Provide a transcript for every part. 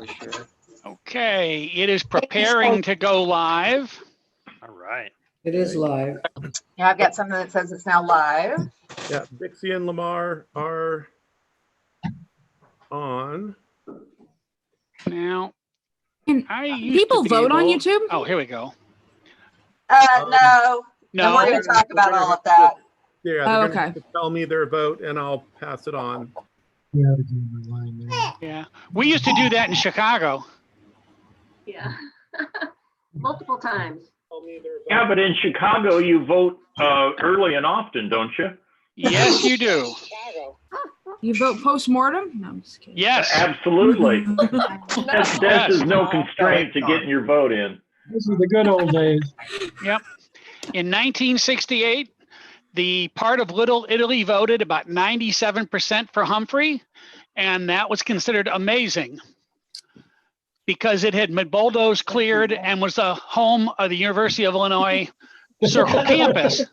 really sure. Okay, it is preparing to go live. All right. It is live. Yeah, I've got something that says it's now live. Yeah, Dixie and Lamar are on. Now, Can I used people to be vote on able- YouTube? Oh, here we go. No. And we're No, going to talk about all of have that. Yeah, Oh, they're gonna okay. have to tell me their vote and I'll pass it on. yeah. We used to do that in Chicago. Yeah. Multiple times. Tell me their vote. Yeah, but in Chicago, you vote early and often, don't you? Yes, you do. You vote post-mortem? No, I'm just kidding. Yes. Absolutely. Yes. There's no constraint to getting your vote in. This is the good old days. Yep. In 1968, the part of Little Italy voted about 97% for Humphrey, and that was considered amazing because it had been bulldozed, cleared, and was the home of the University of Illinois Circle Campus,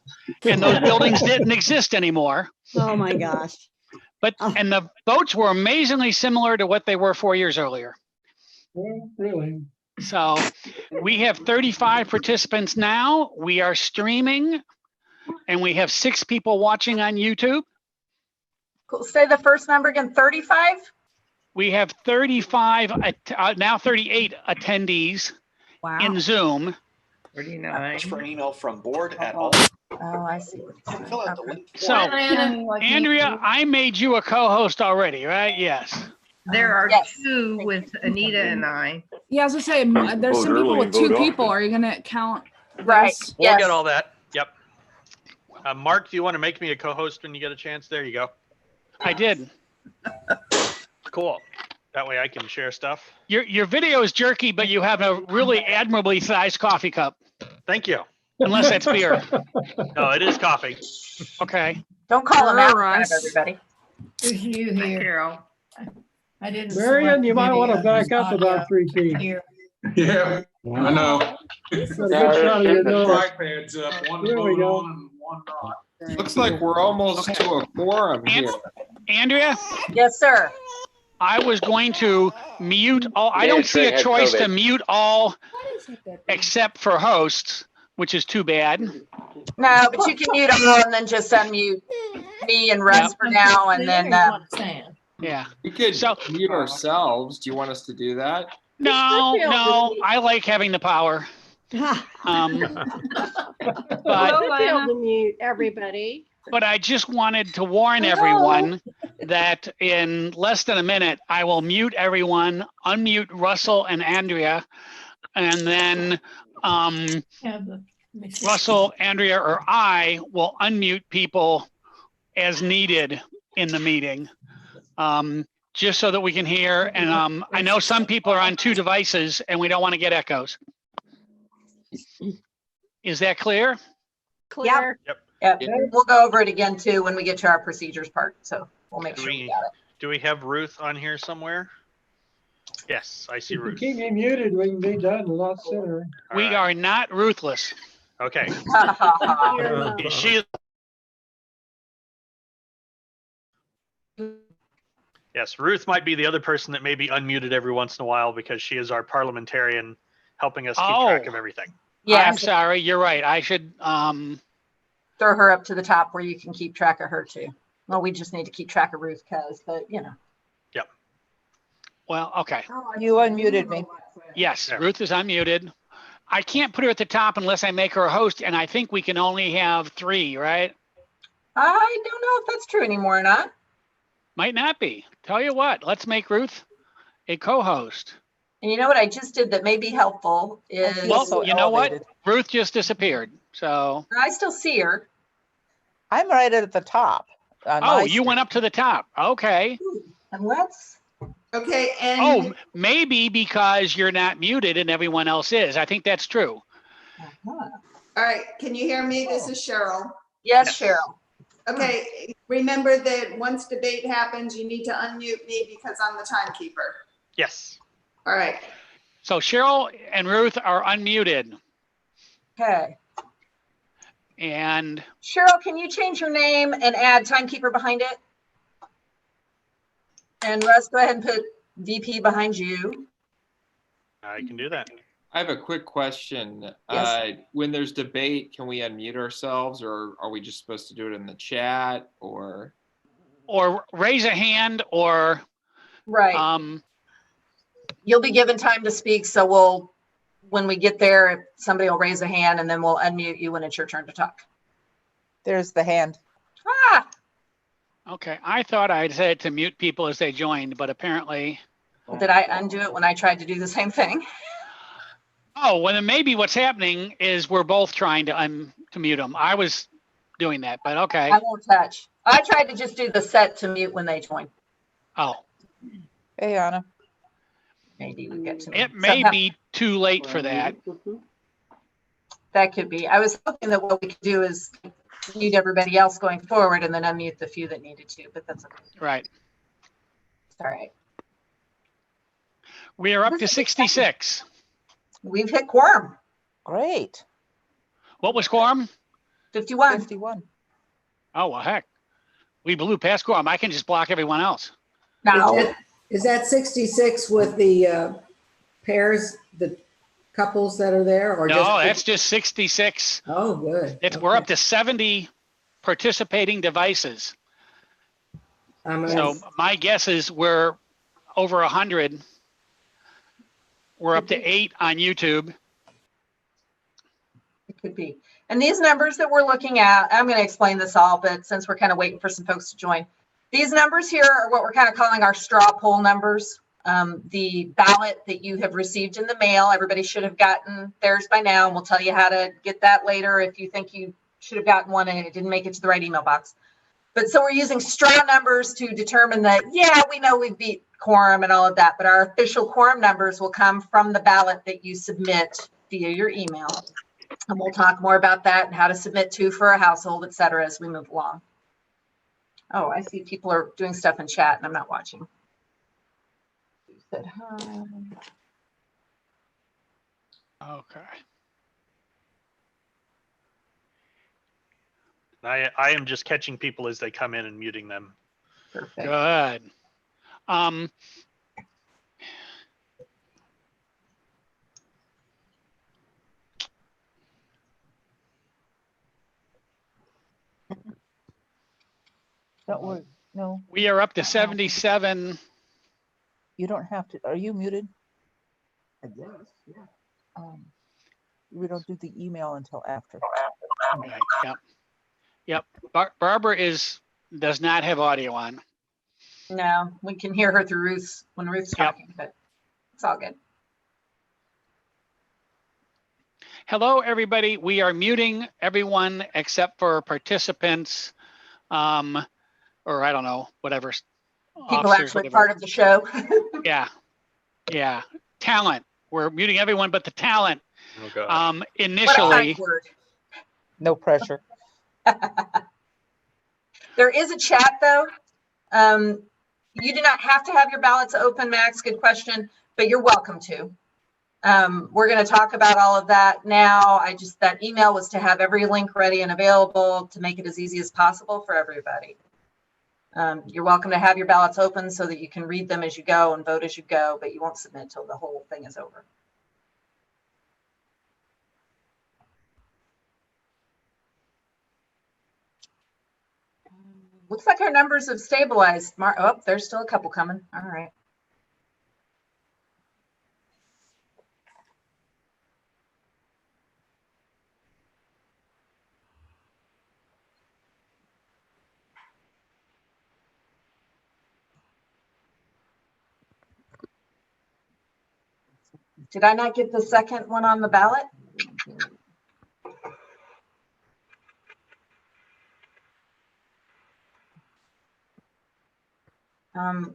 and those buildings didn't exist anymore. Oh my gosh. But and the votes were amazingly similar to what they were 4 years earlier. Well, really. So we have 35 participants now. We are streaming, and we have 6 people watching on YouTube. Cool. Say the first number again, 35? We have 35, now 38 attendees Wow. in Zoom. 39. Ask for an email from board@all. Oh, I see. Fill out the link. So, Andrea, I made you a co-host already, right? Yes. There are Yes. two with Anita and I. Yeah, I was gonna say, there's Vote some people early with and 2 vote people. often. Are you gonna count? Right. those? We'll Yes. get all that. Yep. Mark, do you want to make me a co-host when you get a chance? There you go. I did. Cool. That way I can share stuff. Your video is jerky, but you have a really admirably sized coffee cup, Thank you. unless that's beer. No, it is coffee. Okay. Don't call them out in front Russ. of everybody. There's you here. Carol. I didn't. Marion, you might want to back up about 3 feet. Yeah, I know. Get a good shot of your nose. Trackpads up, one There we vote go. on and one not. Looks like we're almost to a quorum here. Andrea, Yes, sir. I was going to mute all. I don't see a choice to mute all except for hosts, which is too bad. No, but you can mute them all and then just unmute me and Russ for now, and then Yeah. We could So- mute ourselves. Do you want us to do that? No, I like having the power. But Mute everybody. But I just wanted to warn everyone that in less than a minute, I will mute everyone, unmute Russell and Andrea, and then Russell, Andrea, or I will unmute people as needed in the meeting, just so that we can hear. And I know some people are on 2 devices and we don't want to get echoes. Is that clear? Clear. Yep. We'll go over it again too when we get to our procedures part. So we'll make Do sure we we, got it. do we have Ruth on here somewhere? Yes, I see If you Ruth. keep me muted, we can be done a lot sooner. All We right. are not ruthless. Okay. Uh, She. Yes, Ruth might be the other person that may be unmuted every once in a while because she is our parliamentarian helping us keep track of everything. Yeah, I'm sorry. You're right. I should. throw her up to the top where you can keep track of her too. Well, we just need to keep track of Ruth but you know. Well, okay. You unmuted me. Yes, There. Ruth is unmuted. I can't put her at the top unless I make her a host, and I think we can only have 3, right? I don't know if that's true anymore or not. Might not be. Tell you what, let's make Ruth a co-host. And you know what I just did that may be helpful is. Well, you know what? Ruth just disappeared. So. I still see her. I'm right at the top. Oh, you went up to the top. Okay. And let's. Okay, and Oh, maybe because you're not muted and everyone else is. I think that's true. Uh-huh. all right, can you hear me? This is Cheryl. Yes, Cheryl. Okay, remember that once debate happens, you need to unmute me because I'm the timekeeper. Yes. All right. So Cheryl and Ruth are unmuted. Okay. And Cheryl, can you change your name and add timekeeper behind it? And Russ, go ahead and put VP behind you. I can do that. I have a quick question. Yes. When there's debate, can we unmute ourselves, or are we just supposed to do it in the chat, or? Or raise a hand, or Right. You'll be given time to speak, so when we get there, somebody will raise a hand and then we'll unmute you when it's your turn to talk. There's the hand. Ah, okay. I thought I'd said to mute people as they joined, but apparently. well, did I undo it when I tried to do the same thing? Oh, well, then maybe what's happening is we're both trying to mute them. I was doing that, but okay. I won't touch. I tried to just do the set to mute when they join. Oh. Hey, Anna. Maybe we get to me. It may be too late for that. That could be. I was hoping that what we could do is mute everybody else going forward and then unmute the few that needed to, but that's okay. Right. All right. We are up to 66. We've hit quorum. Great. What was quorum? 51. 51. Oh, well, heck. We blew past quorum. I can just block everyone else. No. Is that 66 with the pairs, the couples that are there, or No, just? that's just 66. Oh, good. We're up to 70 participating devices. So my guess is we're over 100. We're up to 8 on YouTube. It could be. And these numbers that we're looking at, I'm going to explain this all, but since we're kind of waiting for some folks to join, these numbers here are what we're kind of calling our straw poll numbers. The ballot that you have received in the mail, everybody should have gotten theirs by now, and we'll tell you how to get that later if you think you should have gotten one and it didn't make it to the right email box. But so we're using straw numbers to determine that, yeah, we know we beat quorum and all of that, but our official quorum numbers will come from the ballot that you submit via your email. And we'll talk more about that and how to submit to for a household, et cetera, as we move along. Oh, I see people are doing stuff in chat and I'm not watching. You said hi. Okay. I am just catching people as they come in and muting them. Perfect. Good. Don't worry. No, We are up to 77. you don't have to. Are you muted? I guess, yeah. We don't do the email until after. Okay, yep. Barbara does not have audio on. No, we can hear her through Ruth's when Ruth's talking, but it's all good. Hello, everybody. We are muting everyone except for participants, or I don't know, whatever. People actually part of the show. Yeah. Talent. We're muting everyone but the talent. Oh, God. Initially. No pressure. There is a chat though. You do not have to have your ballots open, Max. Good question, but you're welcome to. We're going to talk about all of that now. That email was to have every link ready and available to make it as easy as possible for everybody. You're welcome to have your ballots open so that you can read them as you go and vote as you go, but you won't submit until the whole thing is over. Looks like our numbers have stabilized. Oh, there's still a couple coming. All right. Did I not get the second one on the ballot?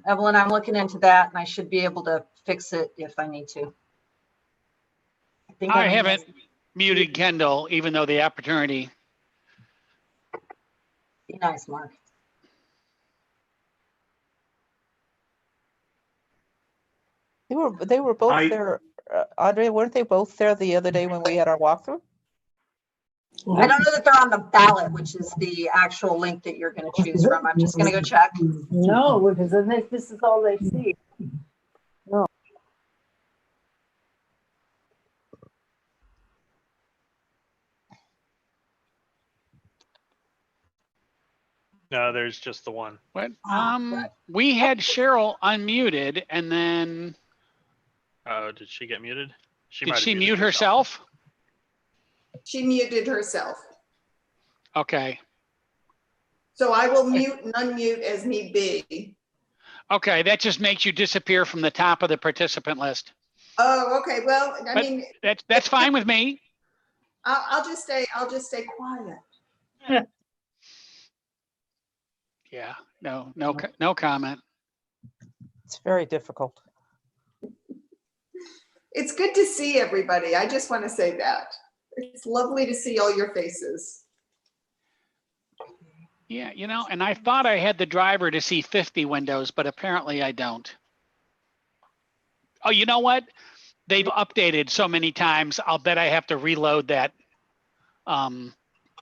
Evelyn, I'm looking into that and I should be able to fix it if I need to. I haven't muted Kendall, even though the opportunity. Be nice, Mark. They were both there. Andre, weren't they both there the other day when we had our walkthrough? I don't know that they're on the ballot, which is the actual link that you're going to choose from. I'm just going to go check. No, because this is all they see. No. No, there's just the one. What? We had Cheryl unmuted, and then Oh, did she get muted? did might have she muted mute herself? She muted herself. Okay. So I will mute and unmute as need be. Okay, that just makes you disappear from the top of the participant list. Oh, okay. Well, I But mean, that's fine with me. I'll just stay quiet. Yeah. No comment. It's very difficult. It's good to see everybody. I just want to say that. It's lovely to see all your faces. Yeah, and I thought I had the driver to see 50 windows, but apparently I don't. Oh, you know what? They've updated so many times, I'll bet I have to reload that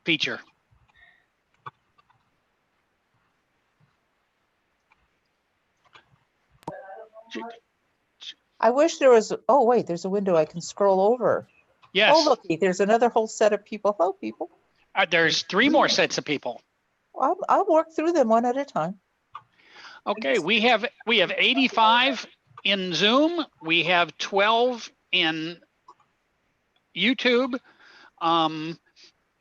feature. I wish there was, oh wait, there's a window I can scroll over. Yes. Oh, looky, there's another whole set of people. Hello, people. There's 3 more sets of people. I'll work through them one at a time. Okay, we have 85 in Zoom. We have 12 in YouTube. And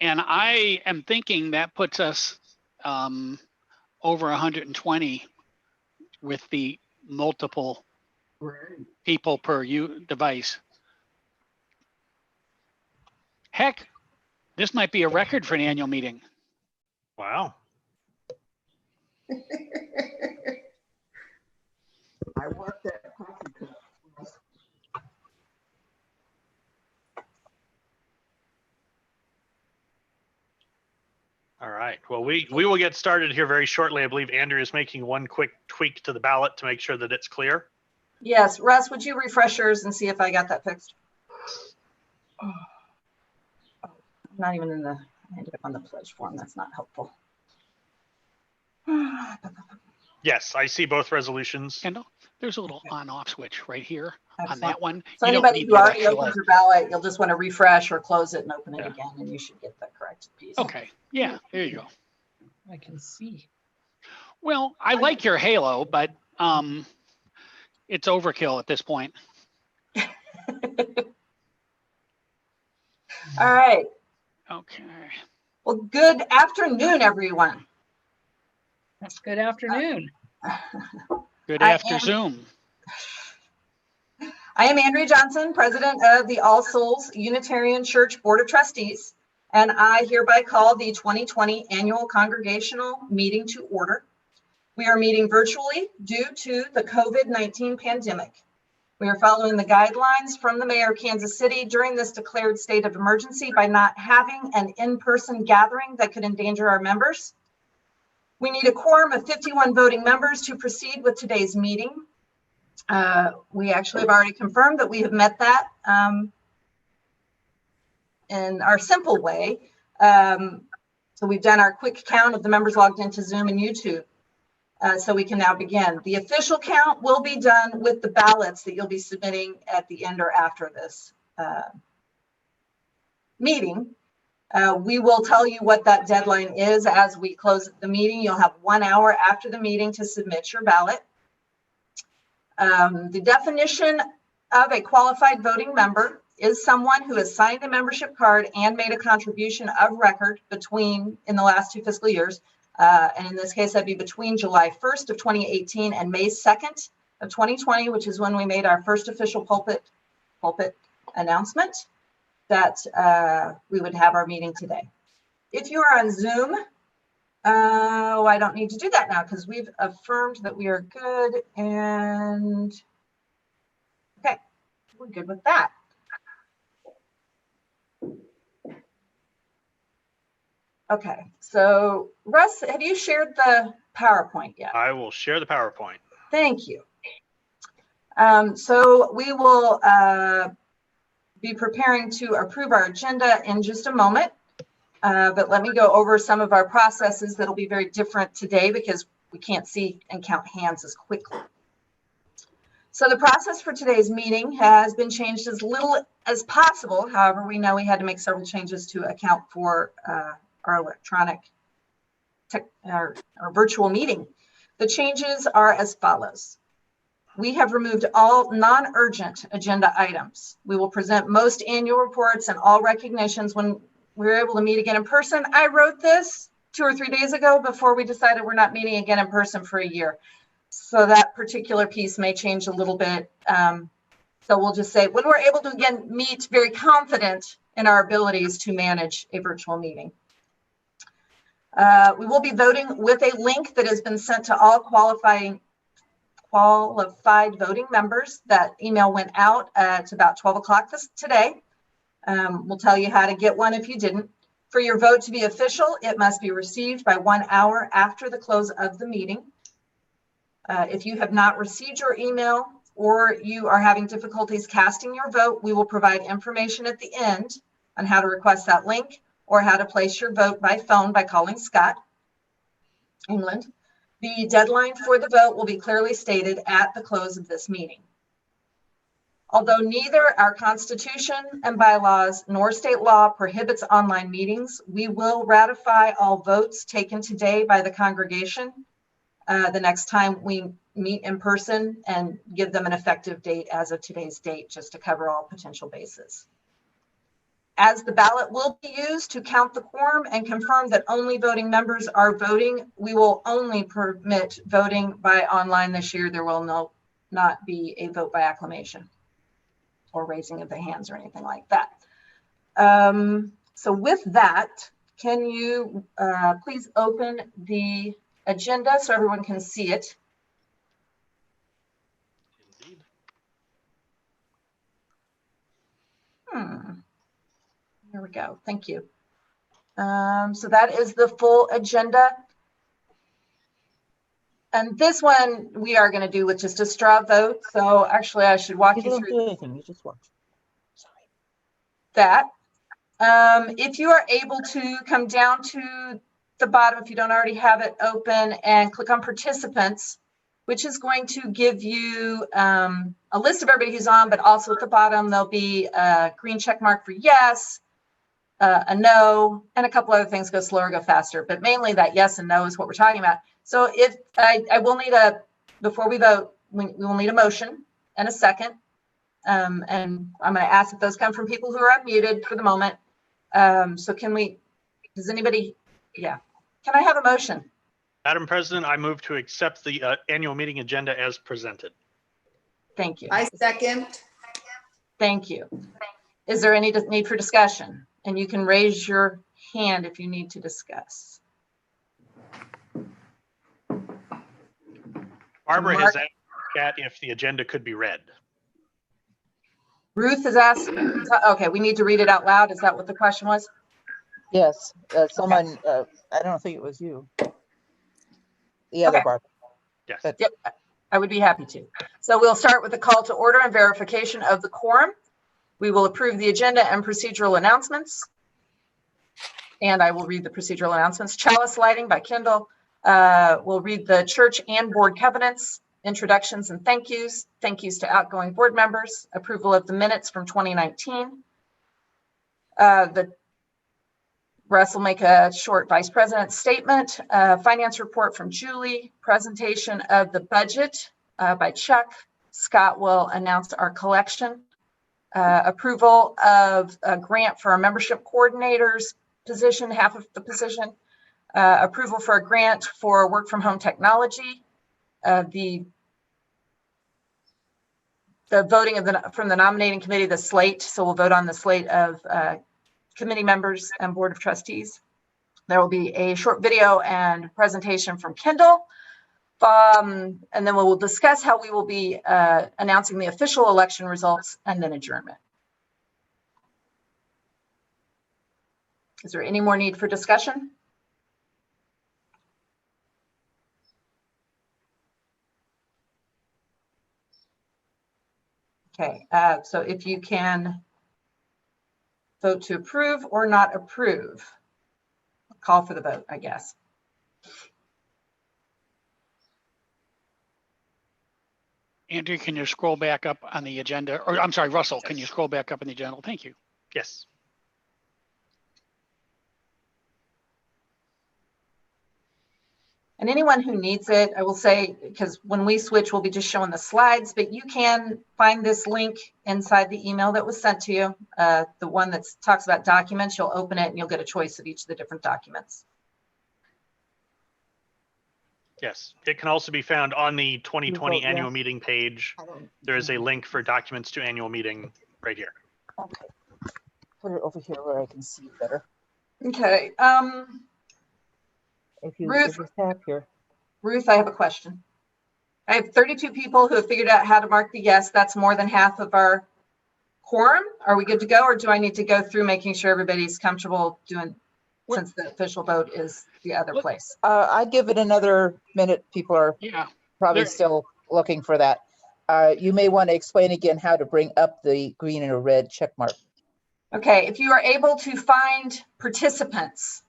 I am thinking that puts us over 120 with the multiple people per device. Heck, this might be a record for an annual meeting. Wow. I want that coffee cup. All right. Well, we will get started here very shortly. I believe Andrew is making one quick tweak to the ballot to make sure that it's clear. Yes, Russ, would you refresh yours and see if I got that fixed? Oh, not even in the, I ended up on the pledge form. That's not helpful. Yes, I see both resolutions. Kendall, there's a little on-off switch right here on Excellent. that one. So You don't anybody need who that already actual- opened your ballot, you'll just want to refresh or close it and open it Yeah. again, and you should get the corrected piece. Okay, yeah, there you go. I can see. Well, I like your halo, but it's overkill at this point. All right. Okay. Well, good afternoon, everyone. That's good afternoon. Good I after am- Zoom. I am Andrea Johnson, president of the All Souls Unitarian Church Board of Trustees, and I hereby call the 2020 annual congregational meeting to order. We are meeting virtually due to the COVID-19 pandemic. We are following the guidelines from the mayor of Kansas City during this declared state of emergency by not having an in-person gathering that could endanger our members. We need a quorum of 51 voting members to proceed with today's meeting. We actually have already confirmed that we have met that in our simple way. So we've done our quick count of the members logged into Zoom and YouTube. So we can now begin. The official count will be done with the ballots that you'll be submitting at the end or after this meeting. We will tell you what that deadline is as we close the meeting. You'll have 1 hour after the meeting to submit your ballot. The definition of a qualified voting member is someone who has signed a membership card and made a contribution of record in the last 2 fiscal years. And in this case, that'd be between July 1st of 2018 and May 2nd of 2020, which is when we made our first official pulpit announcement that we would have our meeting today. If you are on Zoom, I don't need to do that now because we've affirmed that we are good, and okay, we're good with that. Okay, so Russ, have you shared the PowerPoint yet? I will share the PowerPoint. Thank you. So we will be preparing to approve our agenda in just a moment. But let me go over some of our processes that'll be very different today because we can't see and count hands as quickly. So the process for today's meeting has been changed as little as possible. However, we know we had to make several changes to account for our electronic our virtual meeting. The changes are as follows. We have removed all non-urgent agenda items. We will present most annual reports and all recognitions when we're able to meet again in person. I wrote this 2 or 3 days ago before we decided we're not meeting again in person for a year. So that particular piece may change a little bit. So we'll just say when we're able to again meet, very confident in our abilities to manage a virtual meeting. We will be voting with a link that has been sent to all qualified voting members. That email went out at about 12 o'clock today. We'll tell you how to get one if you didn't. For your vote to be official, it must be received by 1 hour after the close of the meeting. If you have not received your email or you are having difficulties casting your vote, we will provide information at the end on how to request that link or how to place your vote by phone by calling Scott, England. The deadline for the vote will be clearly stated at the close of this meeting. Although neither our Constitution and bylaws nor state law prohibits online meetings, we will ratify all votes taken today by the congregation the next time we meet in person and give them an effective date as of today's date, just to cover all potential bases. As the ballot will be used to count the quorum and confirm that only voting members are voting, we will only permit voting by online this year. There will not be a vote by acclamation or raising of the hands or anything like that. So with that, can you please open the agenda so everyone can see it? Indeed. Here we go. Thank you. So that is the full agenda. And this one we are going to do with just a straw vote. So actually, I should walk you through. Do anything. You just watch. Sorry. That. If you are able to come down to the bottom, if you don't already have it open, and click on participants, which is going to give you a list of everybody who's on, but also at the bottom, there'll be a green check mark for yes, a no, and a couple other things. Go slower, go faster, but mainly that yes and no is what we're talking about. So if I will need before we vote, we will need a motion and a second. And I'm going to ask if those come from people who are unmuted for the moment. So does anybody, yeah. Can I have a motion? Madam President, I move to accept the annual meeting agenda as presented. Thank you. I second. Thank you. Is there any need for discussion? And you can raise your hand if you need to discuss. Barbara has asked Kat if the agenda could be read. Ruth has asked, okay, we need to read it out loud. Is that what the question was? Yes, someone, I don't think it was you. The other Okay. Barbara. Yes. But Yep, I would be happy to. So we'll start with the call to order and verification of the quorum. We will approve the agenda and procedural announcements. And I will read the procedural announcements. Chalice Lighting by Kendall. We'll read the church and board covenants, introductions and thank yous. Thank yous to outgoing board members. Approval of the minutes from 2019. Russ will make a short vice president statement. Finance report from Julie. Presentation of the budget by Chuck. Scott will announce our collection. Approval of a grant for our membership coordinators position, half of the position. Approval for a grant for work from home technology. The voting from the nominating committee, the slate. So we'll vote on the slate of committee members and board of trustees. There will be a short video and presentation from Kendall. And then we will discuss how we will be announcing the official election results and then adjournment. Is there any more need for discussion? Okay, so if you can vote to approve or not approve, call for the vote, I guess. Andrew, can you scroll back up on the agenda? Or I'm sorry, Russell, can you scroll back up on the agenda? Thank you. Yes. And anyone who needs it, I will say, because when we switch, we'll be just showing the slides, but you can find this link inside the email that was sent to you. The one that talks about documents, you'll open it and you'll get a choice of each of the different documents. Yes, it can also be found on the 2020 vote annual yes. meeting page. There is a link for documents to annual meeting right here. Okay. Put it over here where I can see better. Okay. If you Ruth. tap here. Ruth, I have a question. I have 32 people who have figured out how to mark the yes. That's more than half of our quorum. Are we good to go, or do I need to go through making sure everybody's comfortable doing, since the official vote is the other place? I'd give it another minute. People are probably still looking for that. You may want to explain again how to bring up the green and a red check mark. Okay, if you are able to find participants,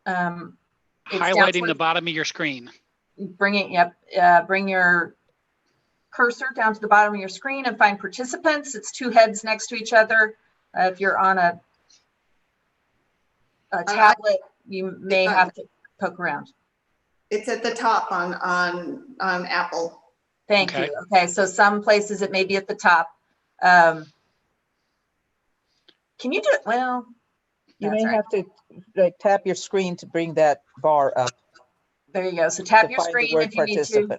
highlighting the bottom of your screen. Bring it, bring your cursor down to the bottom of your screen and find participants. It's two heads next to each other. If you're on a tablet, you may have to poke around. It's at the top on Apple. Thank you. Okay, so some places it may be at the top. Can you do it? Well, you may have to tap your screen to bring that bar up. There you go. So tap your screen if you need to.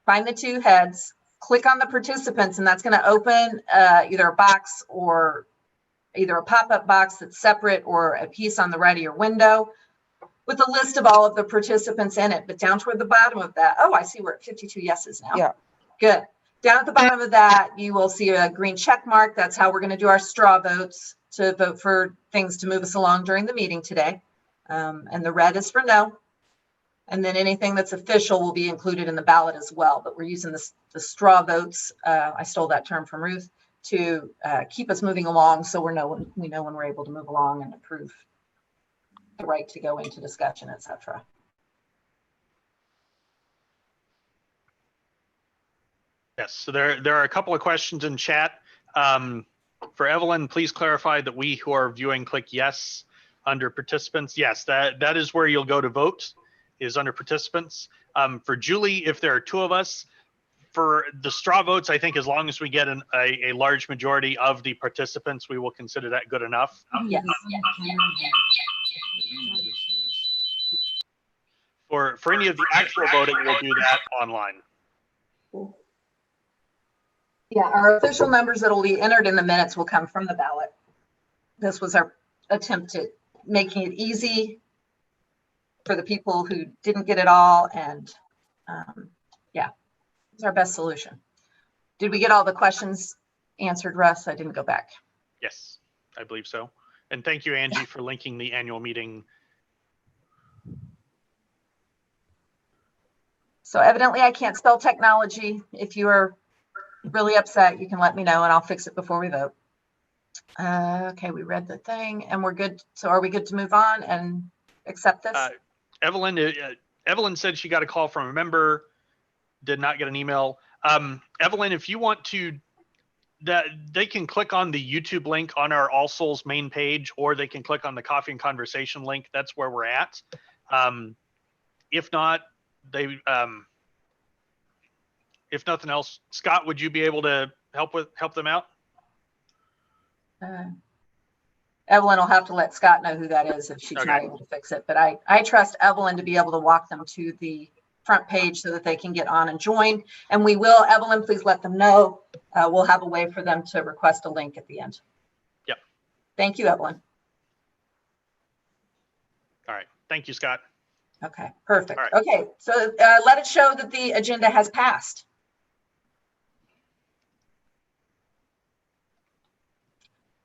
Find the two heads, click on the participants, and that's going to open either a box or either a pop-up box that's separate or a piece on the right of your window with a list of all of the participants in it. But down toward the bottom of that, oh, I see we're at 52 yeses now. Yeah. Good. Down at the bottom of that, you will see a green check mark. That's how we're going to do our straw votes to vote for things to move us along during the meeting today. And the red is for no. And then anything that's official will be included in the ballot as well. But we're using the straw votes. I stole that term from Ruth to keep us moving along, so we know when we're able to move along and approve the right to go into discussion, etc. Yes, so there are a couple of questions in chat. For Evelyn, please clarify that we who are viewing click yes under participants. Yes, that is where you'll go to vote, is under participants. For Julie, if there are two of us, for the straw votes, I think as long as we get a large majority of the participants, we will consider that good enough. Yes. For any of the actual voting, we'll do that online. Yeah, our official numbers that will be entered in the minutes will come from the ballot. This was our attempt at making it easy for the people who didn't get it all, and yeah, it's our best solution. Did we get all the questions answered, Russ? I didn't go back. Yes, I believe so. And thank you, Angie, for linking the annual meeting. So evidently I can't spell technology. If you are really upset, you can let me know and I'll fix it before we vote. Okay, we read the thing and we're good. So are we good to move on and accept this? Evelyn said she got a call from a member, did not get an email. Evelyn, if you want to, they can click on the YouTube link on our All Souls main page, or they can click on the Coffee and Conversation link. That's where we're at. If not, if nothing else, Scott, would you be able to help them out? Evelyn will have to let Scott know who that is if she's not able to fix it. But I trust Evelyn to be able to walk them to the front page so that they can get on and join. And we will, Evelyn, please let them know. We'll have a way for them to request a link at the end. Yep. Thank you, Evelyn. All right. Thank you, Scott. Okay, perfect. All right. Okay, so let it show that the agenda has passed.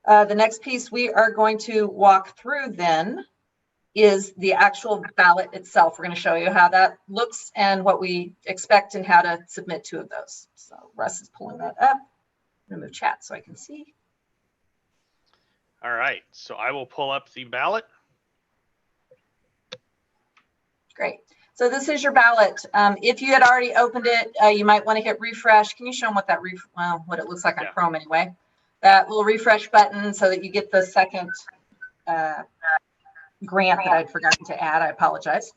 The next piece we are going to walk through then is the actual ballot itself. We're going to show you how that looks and what we expect and how to submit two of those. So Russ is pulling that up. I'm going to move chat so I can see. All right, so I will pull up the ballot. Great. So this is your ballot. If you had already opened it, you might want to hit refresh. Can you show them what that what it looks like on Chrome anyway? That little refresh button so that you get the second grant that I'd forgotten to add. I apologize.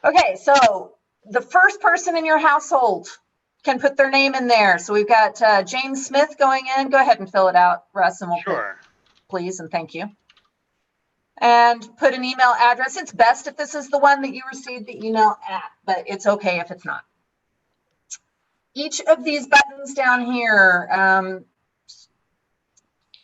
Okay, so the first person in your household can put their name in there. So we've got James Smith going in. Go ahead and fill it out, Russ, and we'll Sure. please and thank you. And put an email address. It's best if this is the one that you received the email at, but it's okay if it's not. Each of these buttons down here,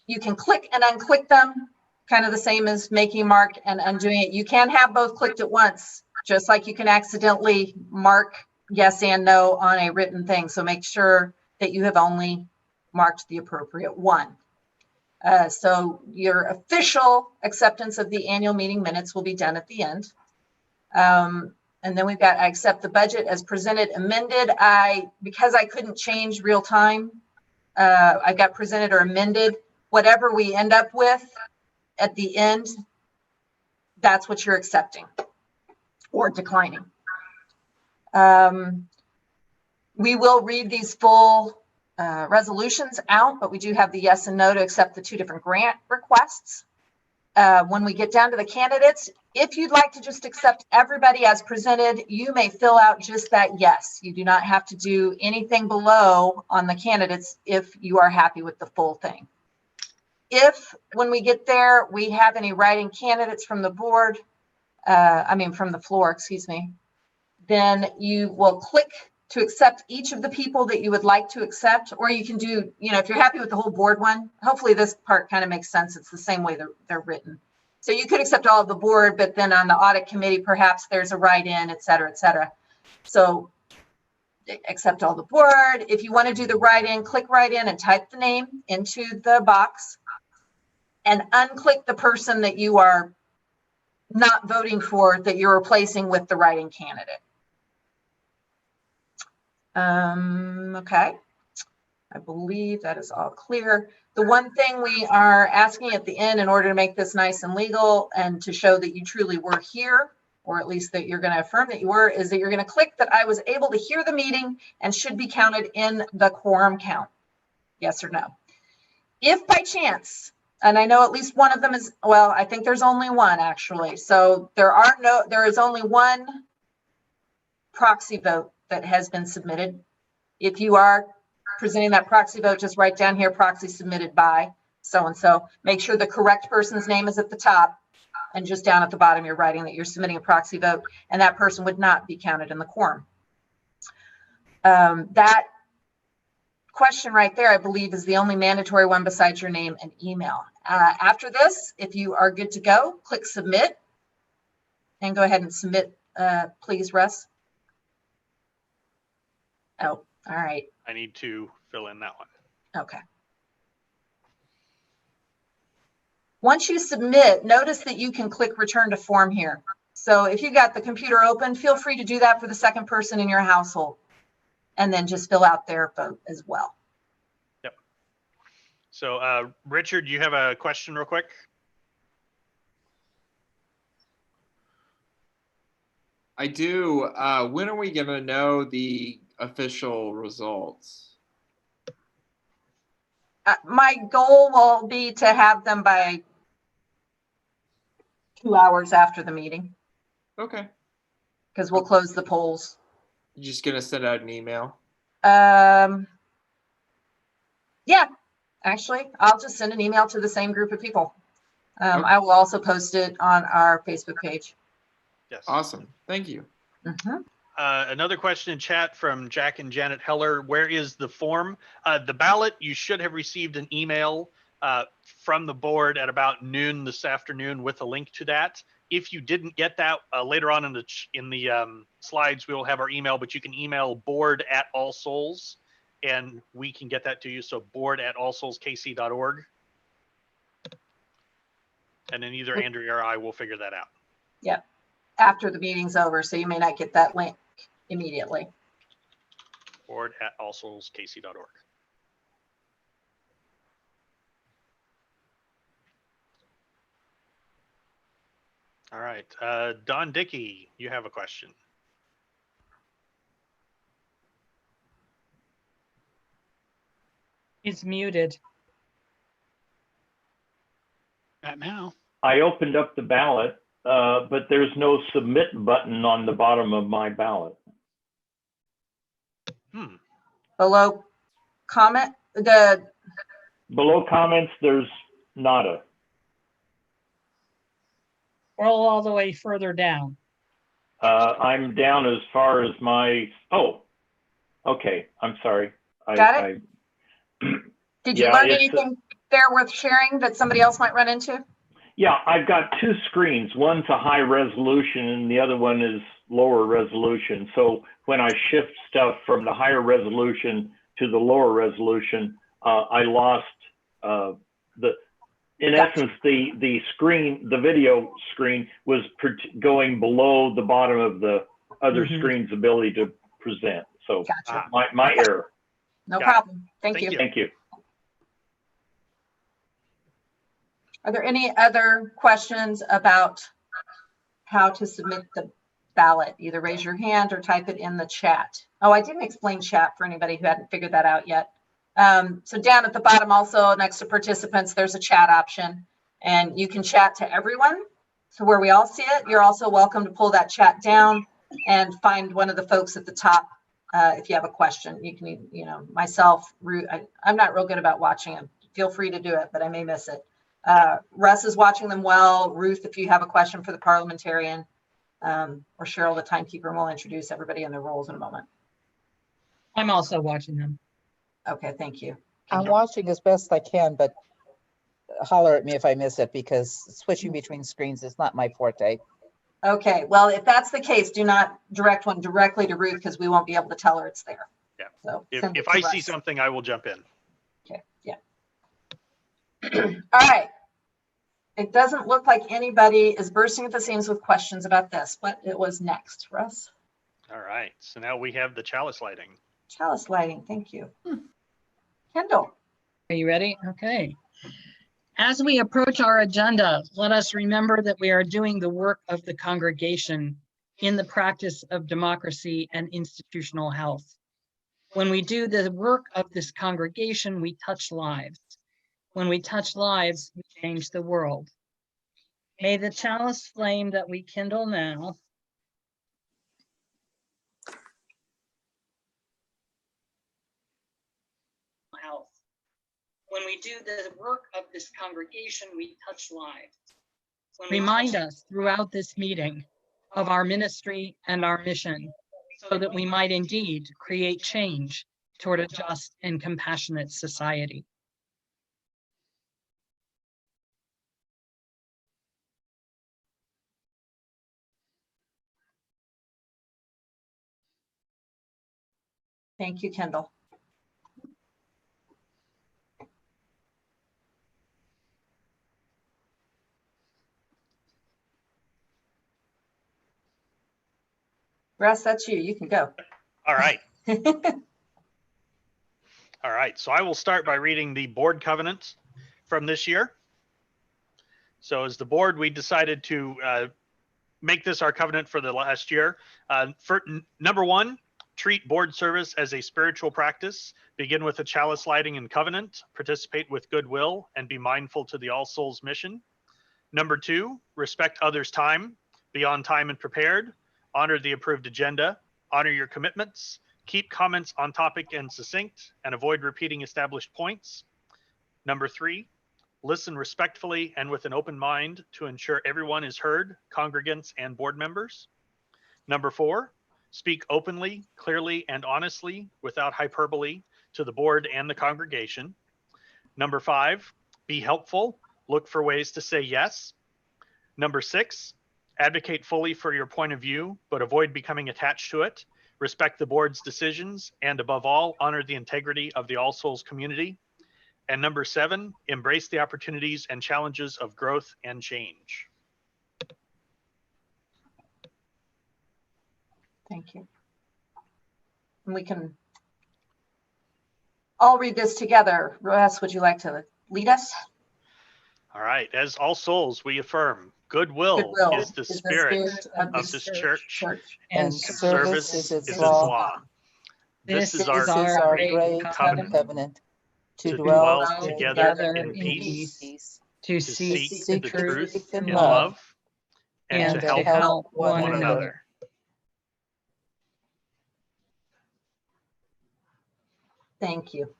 you can click and unclick them, kind of the same as making mark and undoing it. You can have both clicked at once, just like you can accidentally mark yes and no on a written thing. So make sure that you have only marked the appropriate one. So your official acceptance of the annual meeting minutes will be done at the end. And then we've got, I accept the budget as presented, amended. Because I couldn't change real time, I got presented or amended. Whatever we end up with at the end, that's what you're accepting or declining. We will read these full resolutions out, but we do have the yes and no to accept the two different grant requests. When we get down to the candidates, if you'd like to just accept everybody as presented, you may fill out just that yes. You do not have to do anything below on the candidates if you are happy with the full thing. If, when we get there, we have any writing candidates from the board, from the floor, excuse me, then you will click to accept each of the people that you would like to accept, or you can do, if you're happy with the whole board one, hopefully this part kind of makes sense. It's the same way they're written. So you could accept all of the board, but then on the audit committee, perhaps there's a write-in, et cetera, et cetera. So accept all the board. If you want to do the write-in, click write-in and type the name into the box and unclick the person that you are not voting for, that you're replacing with the writing candidate. Okay, I believe that is all clear. The one thing we are asking at the end in order to make this nice and legal and to show that you truly were here, or at least that you're going to affirm that you were, is that you're going to click that I was able to hear the meeting and should be counted in the quorum count. Yes or no? If by chance, and I know at least one of them is, well, I think there's only one actually. So there is only one proxy vote that has been submitted. If you are presenting that proxy vote, just write down here, proxy submitted by so-and-so. Make sure the correct person's name is at the top, and just down at the bottom, you're writing that you're submitting a proxy vote, and that person would not be counted in the quorum. That question right there, I believe, is the only mandatory one besides your name and email. After this, if you are good to go, click submit, and go ahead and submit, please, Russ. Oh, all right. I need to fill in that one. Okay. Once you submit, notice that you can click return to form here. So if you got the computer open, feel free to do that for the second person in your household, and then just fill out their vote as well. Yep. So Richard, you have a question real quick? I do. When are we going to know the official results? My goal will be to have them by 2 hours after the meeting. Okay. Because we'll close the polls. You're just going to send out an email? Yeah, actually, I'll just send an email to the same group of people. Okay. I will also post it on our Facebook page. Yes. Awesome. Thank you. Mm-hmm. Another question in chat from Jack and Janet Heller. Where is the form? The ballot, you should have received an email from the board at about noon this afternoon with a link to that. If you didn't get that, later on in the slides, we will have our email, but you can email board@allsouls and we can get that to you. So board@allsoulskc.org. And then either Andrea or I will figure that out. Yep. After the meeting's over, so you may not get that link immediately. Board@allsoulskc.org. All right, Don Dickey, you have a question. He's muted. Not now. I opened up the ballot but there's no submit button on the bottom of my ballot. Below comment, Below comments, there's nada. Scroll all the way further down. I'm down as far as my, oh, okay, I'm sorry. Got it? Did you Yeah, learn it's- anything there worth sharing that somebody else might run into? Yeah, I've got two screens. One's a high resolution and the other one is lower resolution. So when I shift stuff from the higher resolution to the lower resolution, I lost in essence, the screen, the video screen was going below the bottom of the other screen's ability to present. So Gotcha. my error. No problem. Thank you. Thank you. Are there any other questions about how to submit the ballot? Either raise your hand or type it in the chat. Oh, I didn't explain chat for anybody who hadn't figured that out yet. So down at the bottom also next to participants, there's a chat option and you can chat to everyone. So where we all see it, you're also welcome to pull that chat down and find one of the folks at the top. If you have a question, you can, you know, myself, I'm not real good about watching them. Feel free to do it, but I may miss it. Russ is watching them well. Ruth, if you have a question for the parliamentarian, or Cheryl, the timekeeper, and we'll introduce everybody in their roles in a moment. I'm also watching them. Okay, thank you. I'm watching as best I can, but holler at me if I miss it because switching between screens is not my forte. Okay, well, if that's the case, do not direct one directly to Ruth because we won't be able to tell her it's there. Yeah. So If I see something, I will jump in. Okay, yeah. All right. It doesn't look like anybody is bursting at the seams with questions about this. What it was next, Russ? All right. So now we have the chalice lighting. Chalice lighting. Thank you. Kendall. Are you ready? Okay. As we approach our agenda, let us remember that we are doing the work of the congregation in the practice of democracy and institutional health. When we do the work of this congregation, we touch lives. When we touch lives, we change the world. May the chalice flame that we kindle now health. When we do the work of this congregation, we touch lives. Remind us throughout this meeting of our ministry and our mission, so that we might indeed create change toward a just and compassionate society. Thank you, Kendall. Russ, that's you. You can go. All right. All right. So I will start by reading the board covenant from this year. So as the board, we decided to make this our covenant for the last year. For number one, treat board service as a spiritual practice. Begin with a chalice lighting and covenant. Participate with goodwill and be mindful to the All Souls mission. Number two, respect others' time. Be on time and prepared. Honor the approved agenda. Honor your commitments. Keep comments on topic and succinct, and avoid repeating established points. Number three, listen respectfully and with an open mind to ensure everyone is heard, congregants and board members. Number four, speak openly, clearly, and honestly without hyperbole to the board and the congregation. Number five, be helpful. Look for ways to say yes. Number six, advocate fully for your point of view, but avoid becoming attached to it. Respect the board's decisions, and above all, honor the integrity of the All Souls community. And number seven, embrace the opportunities and challenges of growth and change. Thank you. And we can all read this together. Russ, would you like to lead us? All right. As All Souls, we affirm goodwill is the spirit of this church, and service is its law. This is our great covenant, to dwell together in peace, to seek the truth in love, and to help one another. Thank you.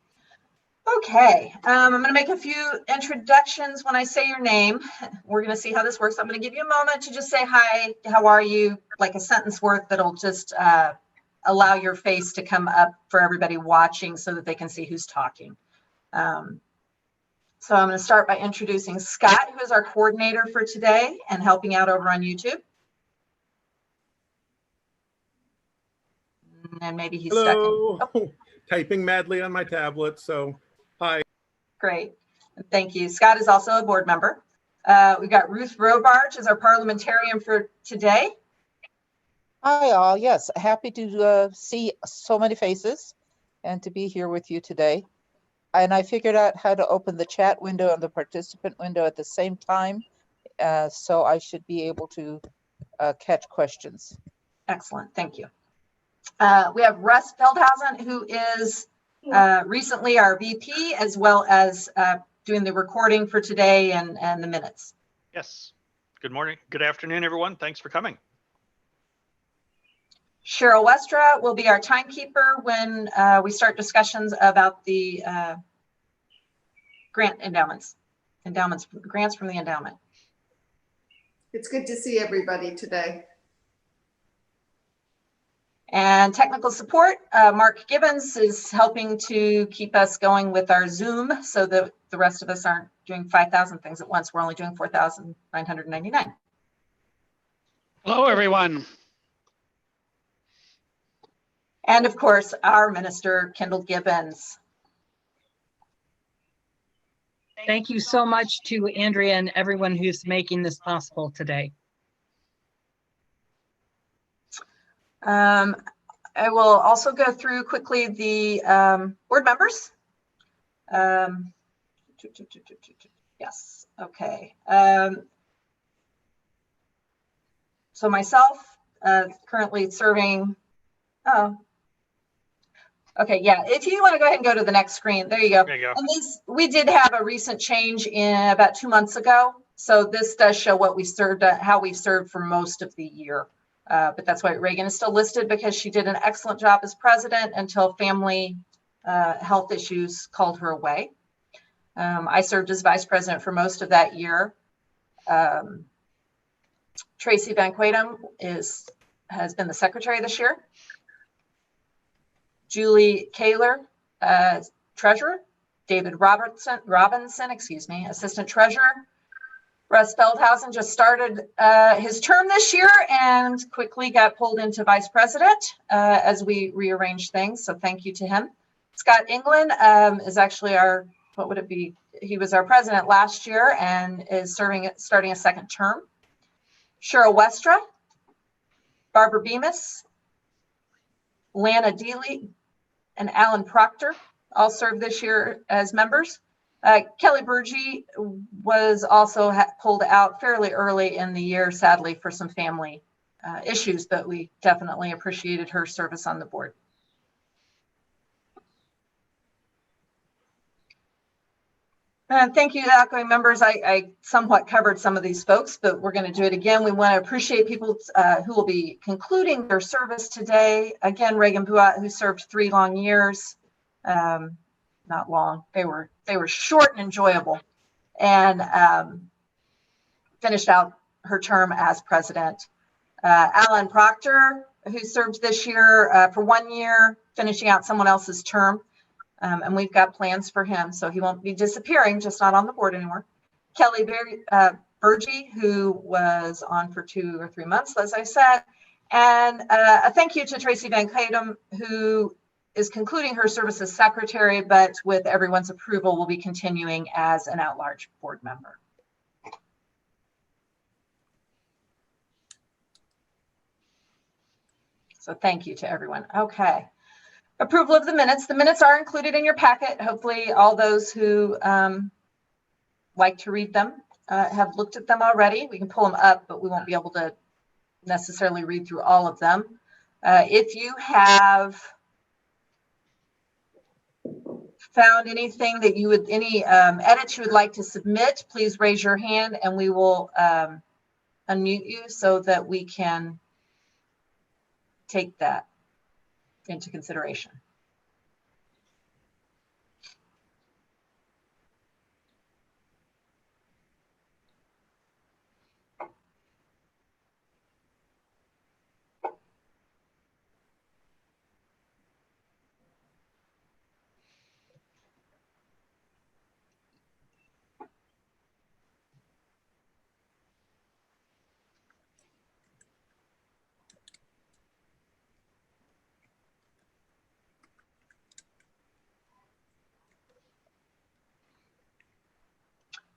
Okay, I'm going to make a few introductions when I say your name. We're going to see how this works. I'm going to give you a moment to just say hi, how are you, like a sentence worth that'll just allow your face to come up for everybody watching so that they can see who's talking. So I'm going to start by introducing Scott, who is our coordinator for today and helping out over on YouTube. And maybe he's stuck in. Hello. Typing madly on my tablet, so hi. Great. Thank you. Scott is also a board member. We've got Ruth Robarge as our parliamentarian for today. Hi, all. Yes, happy to see so many faces and to be here with you today. And I figured out how to open the chat window and the participant window at the same time, so I should be able to catch questions. Excellent. Thank you. We have Russ Feldhausen, who is recently our VP, as well as doing the recording for today and the minutes. Yes. Good morning. Good afternoon, everyone. Thanks for coming. Cheryl Westra will be our timekeeper when we start discussions about the grant grants from the endowment. It's good to see everybody today. And technical support, Mark Gibbons is helping to keep us going with our Zoom so that the rest of us aren't doing 5,000 things at once. We're only doing 4,999. Hello, everyone. And of course, our minister, Kendall Gibbons. Thank you so much to Andrea and everyone who's making this possible today. I will also go through quickly the board members. Yes, okay. So myself, currently serving, okay, yeah, if you want to go ahead and go to the next screen, there you go. There you go. And we did have a recent change in about 2 months ago. So this does show what we served, how we served for most of the year. But that's why Reagan is still listed, because she did an excellent job as president until family health issues called her away. I served as vice president for most of that year. Tracy Van Quatem has been the secretary this year. Julie Kaler, treasurer. David Robinson, excuse me, assistant treasurer. Russ Feldhausen just started his term this year and quickly got pulled into vice president as we rearranged things. So thank you to him. Scott England is actually our, what would it be? He was our president last year and is starting a second term. Cheryl Westra, Barbara Bemis, Lana Deely, and Alan Proctor all served this year as members. Kelly Burgee was also pulled out fairly early in the year, sadly, for some family issues, but we definitely appreciated her service on the board. Thank you to outgoing members. I somewhat covered some of these folks, but we're going to do it again. We want to appreciate people who will be concluding their service today. Again, Reagan Buat, who served 3 long years. Not long. They were short and enjoyable, and finished out her term as president. Alan Proctor, who served this year for 1 year, finishing out someone else's term. And we've got plans for him, so he won't be disappearing, just not on the board anymore. Kelly Burgee, who was on for 2 or 3 months, as I said. And a thank you to Tracy Van Quatem, who is concluding her service as secretary, but with everyone's approval, will be continuing as an at-large board member. So thank you to everyone. Okay. Approval of the minutes. The minutes are included in your packet. Hopefully all those who like to read them have looked at them already. We can pull them up, but we won't be able to necessarily read through all of them. If you have found anything that you would, any edits you would like to submit, please raise your hand and we will unmute you so that we can take that into consideration.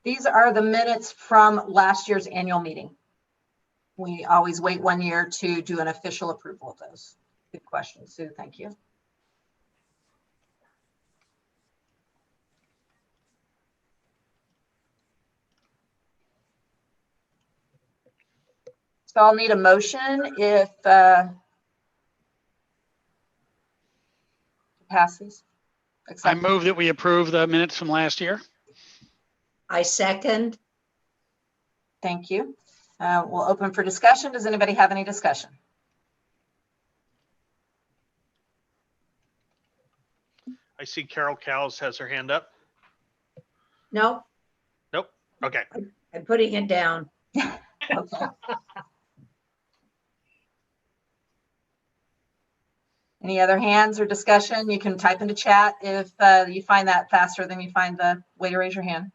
These are the minutes from last year's annual meeting. We always wait 1 year to do an official approval of those. Good question, Sue. Thank you. So I'll need a motion if pass these. I move that we approve the minutes from last year. I second. Thank you. We'll open for discussion. Does anybody have any discussion? I see Carol Cows has her hand up. No, Nope. Okay. I'm putting it down. Okay. Any other hands or discussion? You can type into chat if you find that faster than you find the way to raise your hand.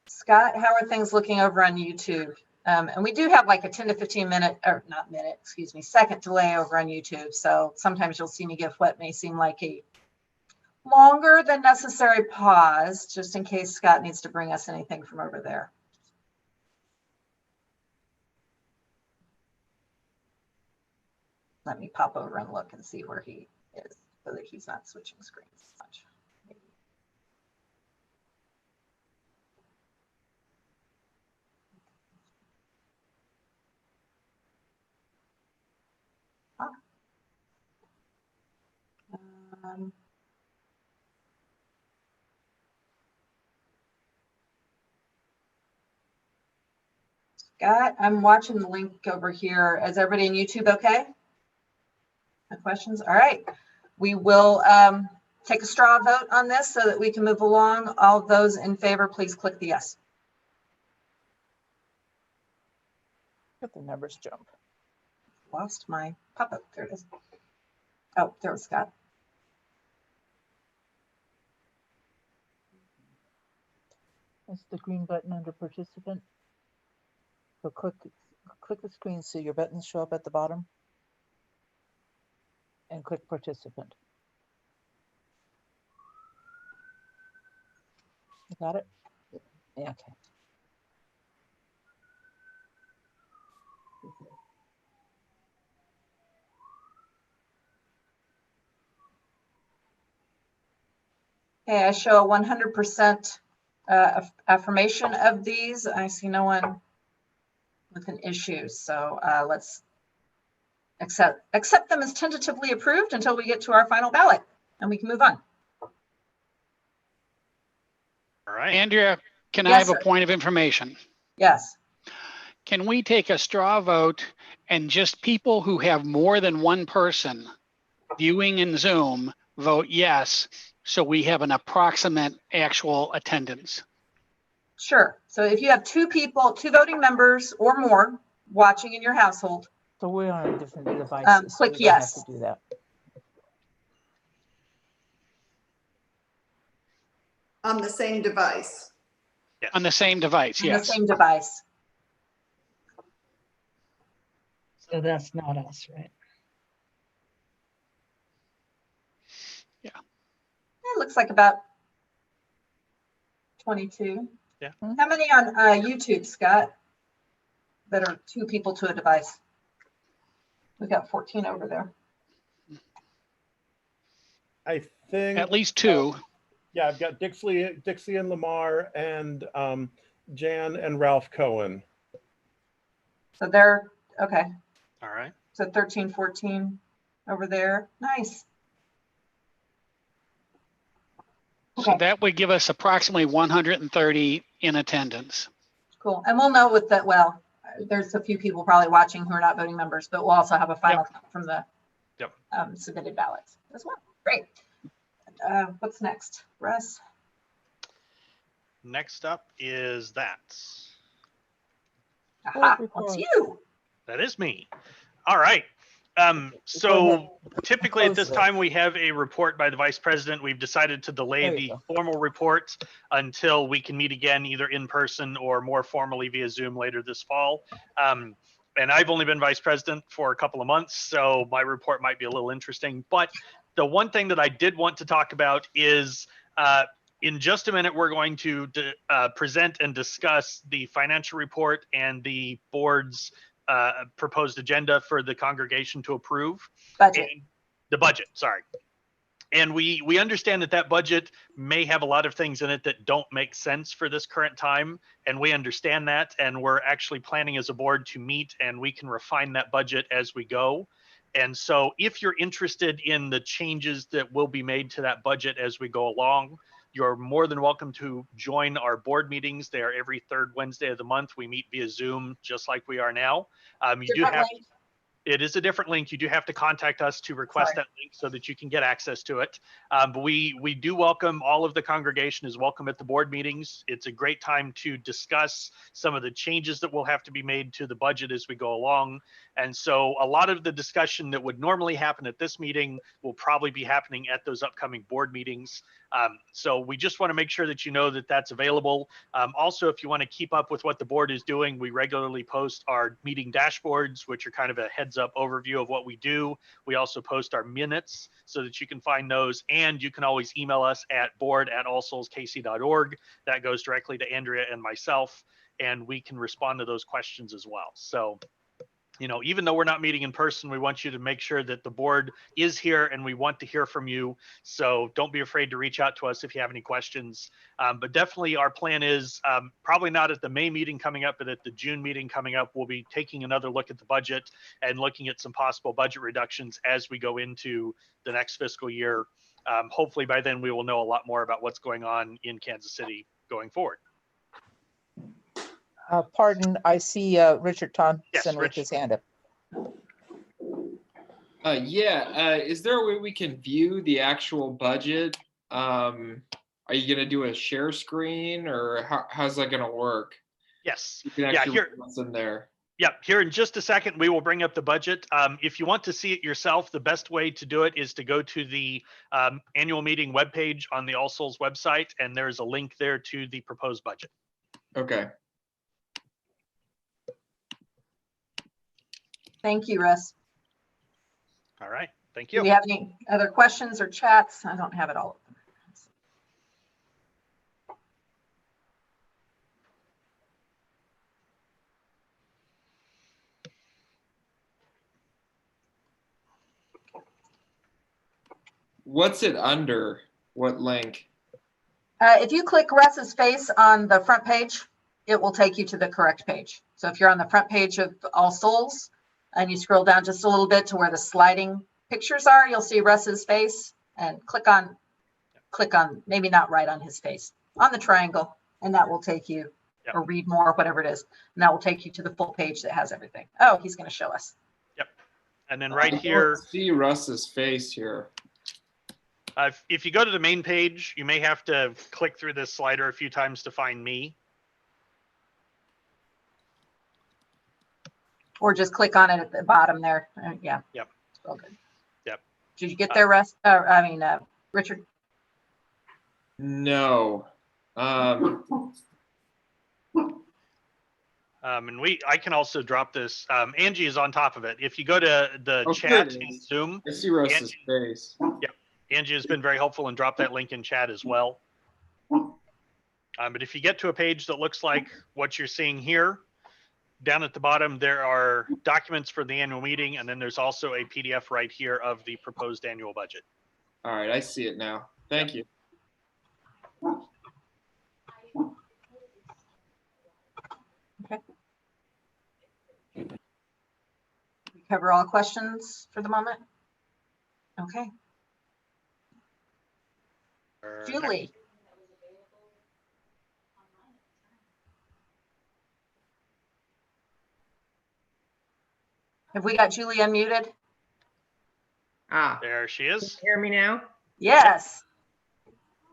Scott, how are things looking over on YouTube? And we do have like a 10 to 15 minute, or not minute, excuse me, second delay over on YouTube. So sometimes you'll see me give what may seem like a longer than necessary pause, just in case Scott needs to bring us anything from over there. Let me pop over and look and see where he is so that he's not switching screens much. Scott, I'm watching the link over here. Is everybody in YouTube okay? No questions? All right. We will take a straw vote on this so that we can move along. All those in favor, please click the yes. Let the numbers jump. Lost my pop-up. There it is. Oh, there was Scott. That's the green button under participant. So click the screen so your buttons show up at the bottom. And click participant. You got it? Yeah, okay. Okay, I show a 100% affirmation of these. I see no one with an issue. So let's accept them as tentatively approved until we get to our final ballot and we can move on. All right. Andrea, can I Yes, have sir. a point of information? Yes. Can we take a straw vote and just people who have more than one person viewing in Zoom vote yes, so we have an approximate actual attendance? Sure. So if you have two people, two voting members or more watching in your household, So we're on different devices. click so we don't have yes. to do that. On the same device. On the same device, on the yes. same device. So that's not us, right? It looks like about 22. Yeah. How many on YouTube, Scott, that are two people to a device? We've got 14 over there. I think At least two. Yeah, I've got Dixie and Lamar and Jan and Ralph Cohen. So they're okay. All right. So 13, 14 over there. Nice. So that would give us approximately 130 in attendance. Cool. And we'll know with that, well, there's a few people probably watching who are not voting members, but we'll also have a final count from the submitted ballots as well. Great. What's next, Russ? Next up is that. Aha, that's you. That is me. All right. So typically at this time we have a report by the vice president. We've decided to delay the formal report until we can meet again, either in person or more formally via Zoom later this fall. And I've only been vice president for a couple of months, so my report might be a little interesting. But the one thing that I did want to talk about is in just a minute, we're going to present and discuss the financial report and the board's proposed agenda for the congregation to approve. Budget. The budget, sorry. And we understand that that budget may have a lot of things in it that don't make sense for this current time. And we understand that. And we're actually planning as a board to meet and we can refine that budget as we go. And so if you're interested in the changes that will be made to that budget as we go along, you're more than welcome to join our board meetings. They are every third Wednesday of the month. We meet via Zoom, just like we are now. You do have, it is a different link. You do have to contact us to request that link so that you can get access to it. But we do welcome all of the congregation is welcome at the board meetings. It's a great time to discuss some of the changes that will have to be made to the budget as we go along. And so a lot of the discussion that would normally happen at this meeting will probably be happening at those upcoming board meetings. So we just want to make sure that you know that that's available. Also, if you want to keep up with what the board is doing, we regularly post our meeting dashboards, which are kind of a heads up overview of what we do. We also post our minutes so that you can find those, and you can always email us at board@allsoulskc.org. That goes directly to Andrea and myself, and we can respond to those questions as well. So, you know, even though we're not meeting in person, we want you to make sure that the board is here and we want to hear from you. So don't be afraid to reach out to us if you have any questions. But definitely our plan is probably not at the May meeting coming up, but at the June meeting coming up, we'll be taking another look at the budget and looking at some possible budget reductions as we go into the next fiscal year. Hopefully by then we will know a lot more about what's going on in Kansas City going forward. Pardon, I see Richard Thompson with his hand up. Is there a way we can view the actual budget? Are you going to do a share screen or how's that going to work? Yes. You can actually read what's in there. Yeah, here in just a second, we will bring up the budget. If you want to see it yourself, the best way to do it is to go to the annual meeting webpage on the All Souls website, and there's a link there to the proposed budget. Okay. Thank you, Russ. All right, thank you. Do we have any other questions or chats? I don't have it all open. What's it under? What link? If you click Russ's face on the front page, it will take you to the correct page. So if you're on the front page of All Souls and you scroll down just a little bit to where the sliding pictures are, you'll see Russ's face, and click on, maybe not right on his face, on the triangle, and that will take you, or read more, whatever it is, and that will take you to the full page that has everything. Oh, he's going to show us. Yep. And then right here, see Russ's face here. If you go to the main page, you may have to click through this slider a few times to find me. Or just click on it at the bottom there. Yeah. Yep. All good. Yep. Did you get there, Russ? Richard? No. And I can also drop this. Angie is on top of it. If you go to the chat in Zoom, I see Russ's face. Yep. Angie has been very helpful and dropped that link in chat as well. But if you get to a page that looks like what you're seeing here, down at the bottom, there are documents for the annual meeting, and then there's also a PDF right here of the proposed annual budget. All right, I see it now. Thank you. Okay. We cover all questions for the moment? Okay. Julie. Have we got Julie unmuted? Ah, There she can is. you hear me now? Yes.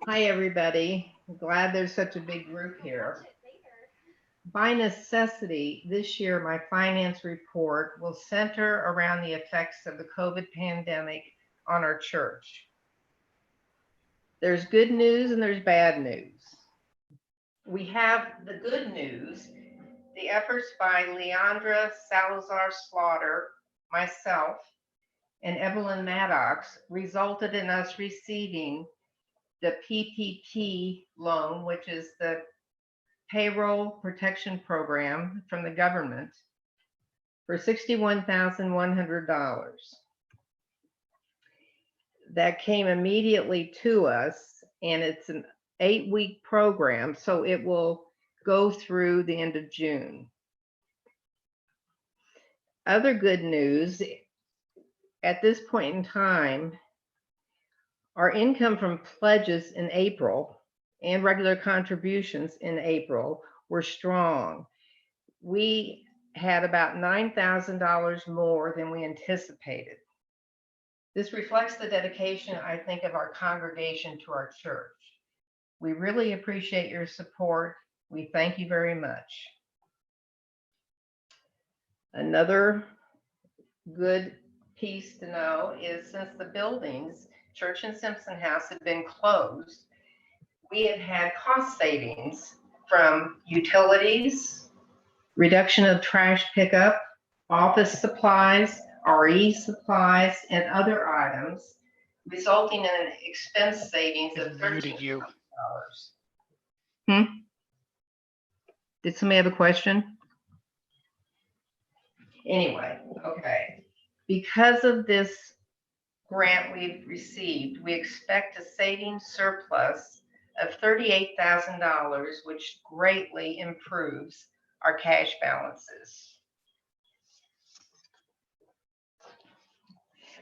Hi, everybody. I'm glad there's such a big group here. By necessity, this year, my finance report will center around the effects of the COVID pandemic on our church. There's good news and there's bad news. We have the good news, the efforts by Leandra Salazar Slaughter, myself, and Evelyn Maddox resulted in us receiving the PPP loan, which is the Payroll Protection Program from the government, for $61,100. That came immediately to us, and it's an 8-week program, so it will go through the end of June. Other good news, at this point in time, our income from pledges in April and regular contributions in April were strong. We had about $9,000 more than we anticipated. This reflects the dedication, I think, of our congregation to our church. We really appreciate your support. We thank you very much. Another good piece to know is, since the buildings, Church and Simpson House, have been closed, we have had cost savings from utilities, reduction of trash pickup, office supplies, RE supplies, and other items, resulting in an expense savings of $13,000. Did somebody have a question? Anyway, okay. Because of this grant we've received, we expect a savings surplus of $38,000, which greatly improves our cash balances.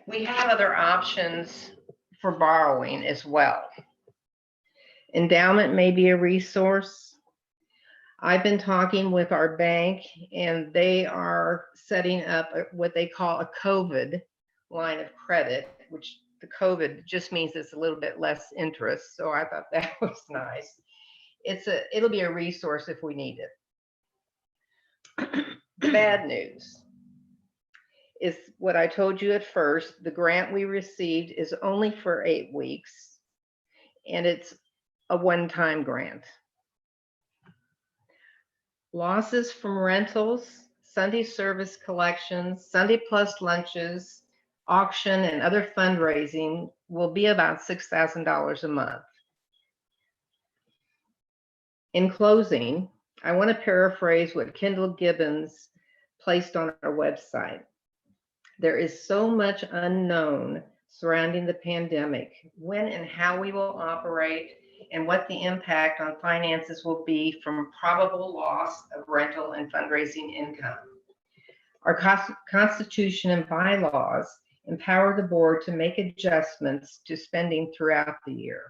We have other options for borrowing as well. Endowment may be a resource. I've been talking with our bank, and they are setting up what they call a COVID line of credit, which the COVID just means it's a little bit less interest. So I thought that was nice. It'll be a resource if we need it. The bad news is what I told you at first. The grant we received is only for 8 weeks, and it's a one-time grant. Losses from rentals, Sunday service collections, Sunday plus lunches, auction, and other fundraising will be about $6,000 a month. In closing, I want to paraphrase what Kendall Gibbons placed on our website. There is so much unknown surrounding the pandemic, when and how we will operate, and what the impact on finances will be from probable loss of rental and fundraising income. Our Constitution and bylaws empower the board to make adjustments to spending throughout the year.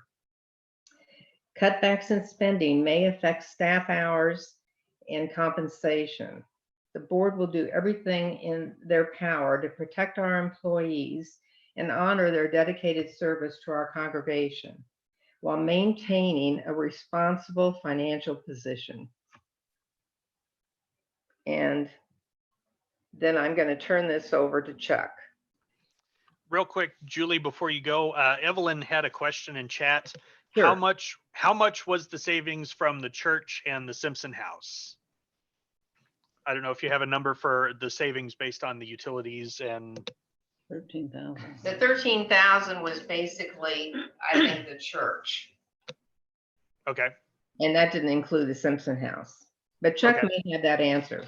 Cutbacks in spending may affect staff hours and compensation. The board will do everything in their power to protect our employees and honor their dedicated service to our congregation, while maintaining a responsible financial position. And then I'm going to turn this over to Chuck. Real quick, Julie, before you go, Evelyn had a question in chat. Sure. How much was the savings from the church and the Simpson House? I don't know if you have a number for the savings based on the utilities and 13,000. The 13,000 was basically, I think, the church. Okay. And that didn't include the Simpson House. But Chuck Okay. may have that answer.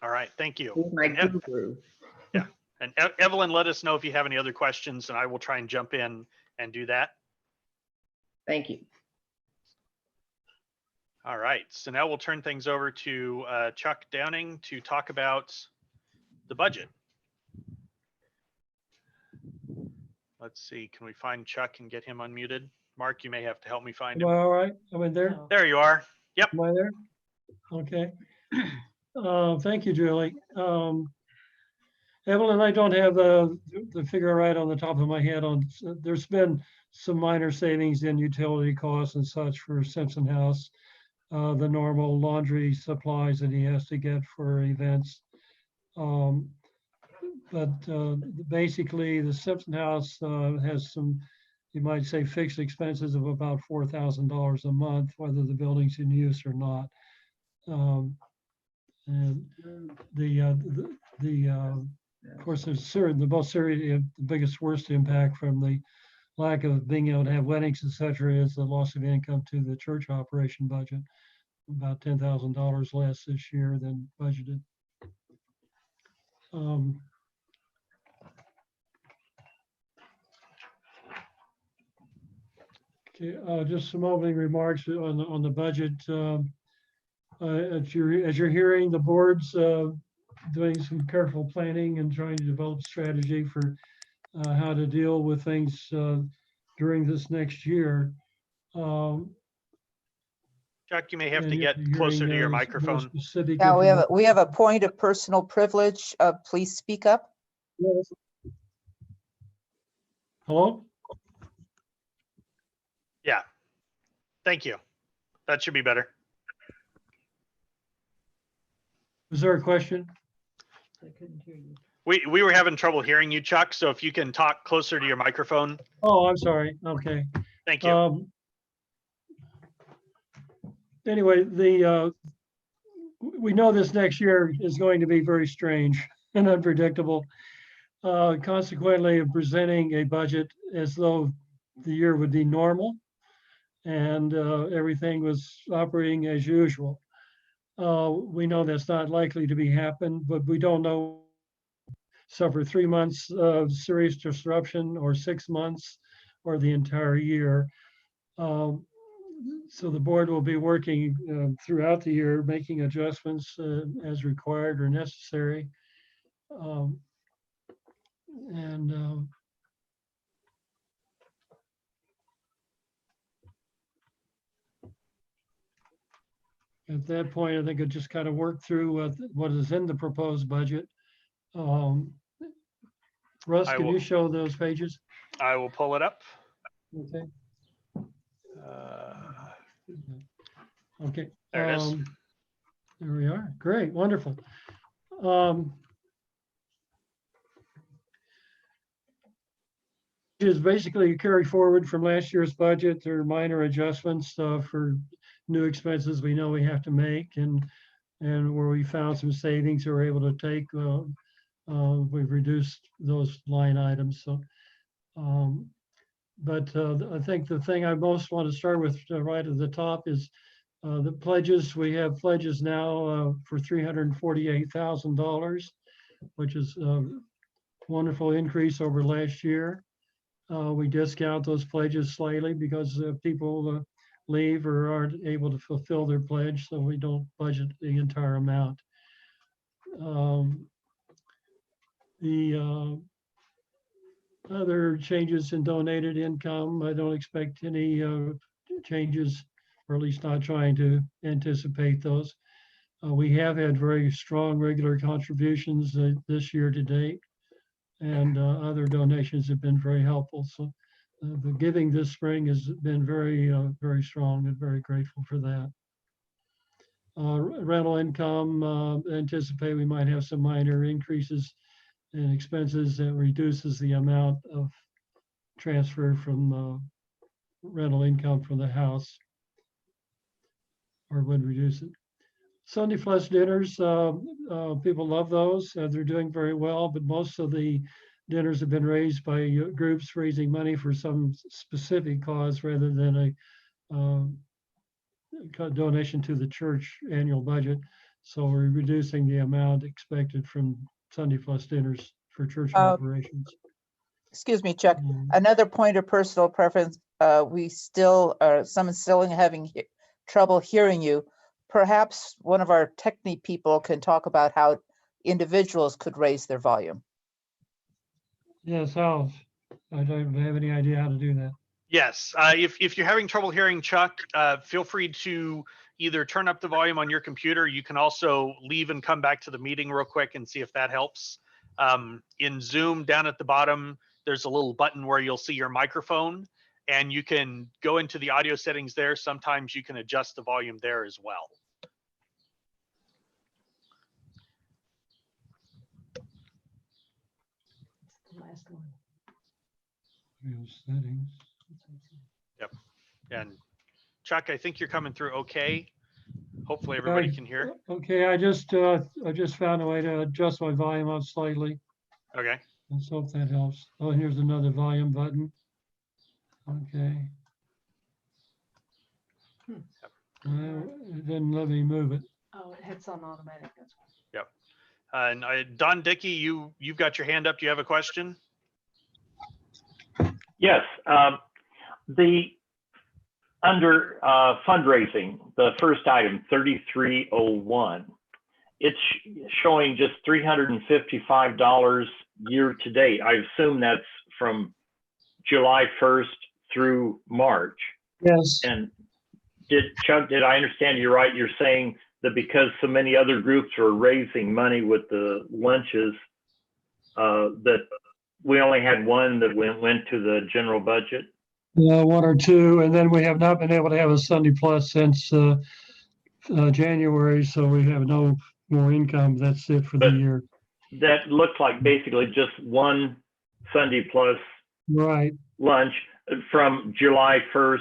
All right. Thank you. He's my And guru. yeah. And Evelyn, let us know if you have any other questions, and I will try and jump in and do that. Thank you. All right. So now we'll turn things over to Chuck Downing to talk about the budget. Let's see. Can we find Chuck and get him unmuted? Mark, you may have to help me find him. All right, am I there? There you are. Yep. Am I there? Okay. Thank you, Julie. Evelyn, I don't have the figure right on the top of my head on, there's been some minor savings in utility costs and such for Simpson House. The normal laundry supplies that he has to get for events. But basically the Simpson House has some, you might say, fixed expenses of about $4,000 a month, whether the building's in use or not. And of course, there's the most serious, the biggest, worst impact from the lack of being able to have weddings, et cetera, is the loss of income to the church operation budget. About $10,000 less this year than budgeted. Okay, just some opening remarks on the budget. As you're hearing, the board's doing some careful planning and trying to develop strategy for how to deal with things during this next year. Chuck, you may have to get closer to your microphone. Yeah, we have a point of personal privilege. Please speak up. Yes. Hello? Yeah. Thank you. That should be better. Was there a question? I couldn't hear you. We were having trouble hearing you, Chuck. So if you can talk closer to your microphone. Oh, I'm sorry. Okay. Thank you. Anyway, we know this next year is going to be very strange and unpredictable. Consequently, presenting a budget as though the year would be normal and everything was operating as usual. We know that's not likely to be happen, but we don't know suffer 3 months of serious disruption or 6 months or the entire year. So the board will be working throughout the year, making adjustments as required or necessary. At that point, I think it just kind of work through what is in the proposed budget. Russ, can you show those pages? I will pull it up. Okay. Okay. There it is. There we are. Great. Wonderful. Is basically a carry forward from last year's budget. There are minor adjustments for new expenses we know we have to make, and where we found some savings we're able to take. We've reduced those line items. So, but I think the thing I most want to start with right at the top is the pledges. We have pledges now for $348,000, which is a wonderful increase over last year. We discount those pledges slightly because people leave or aren't able to fulfill their pledge, so we don't budget the entire amount. The other changes in donated income, I don't expect any changes, or at least not trying to anticipate those. We have had very strong regular contributions this year to date, and other donations have been very helpful. So the giving this spring has been very, very strong, and very grateful for that. Rental income, anticipate we might have some minor increases in expenses that reduces the amount of transfer from rental income from the house, or would reduce it. Sunday Flush dinners, people love those. They're doing very well, but most of the dinners have been raised by groups raising money for some specific cause rather than a donation to the church annual budget. So we're reducing the amount expected from Sunday Flush dinners for church operations. Excuse me, Chuck. Another point of personal preference, we still are, someone's still having trouble hearing you. Perhaps one of our technique people can talk about how individuals could raise their volume. Yes, how? I don't have any idea how to do that. Yes, if you're having trouble hearing Chuck, feel free to either turn up the volume on your computer. You can also leave and come back to the meeting real quick and see if that helps. In Zoom, down at the bottom, there's a little button where you'll see your microphone, and you can go into the audio settings there. Sometimes you can adjust the volume there as well. Last one. Settings. Yep. And Chuck, I think you're coming through okay. Hopefully everybody can hear. Okay, I just found a way to adjust my volume up slightly. Okay. Let's hope that helps. Oh, here's another volume button. Okay. It didn't let me move it. Oh, it hits on automatic. That's why. Yep. And Don Dickey, you've got your hand up. Do you have a question? Yes. Under fundraising, the first item, 3301, it's showing just $355 year to date. I assume that's from July 1st through March. Yes. And Chuck, did I understand you right? You're saying that because so many other groups are raising money with the lunches, that we only had one that went to the general budget? One or two, and then we have not been able to have a Sunday Plus since January, so we have no more income. That's it for the year. That looks like basically just one Sunday Plus right lunch from July 1st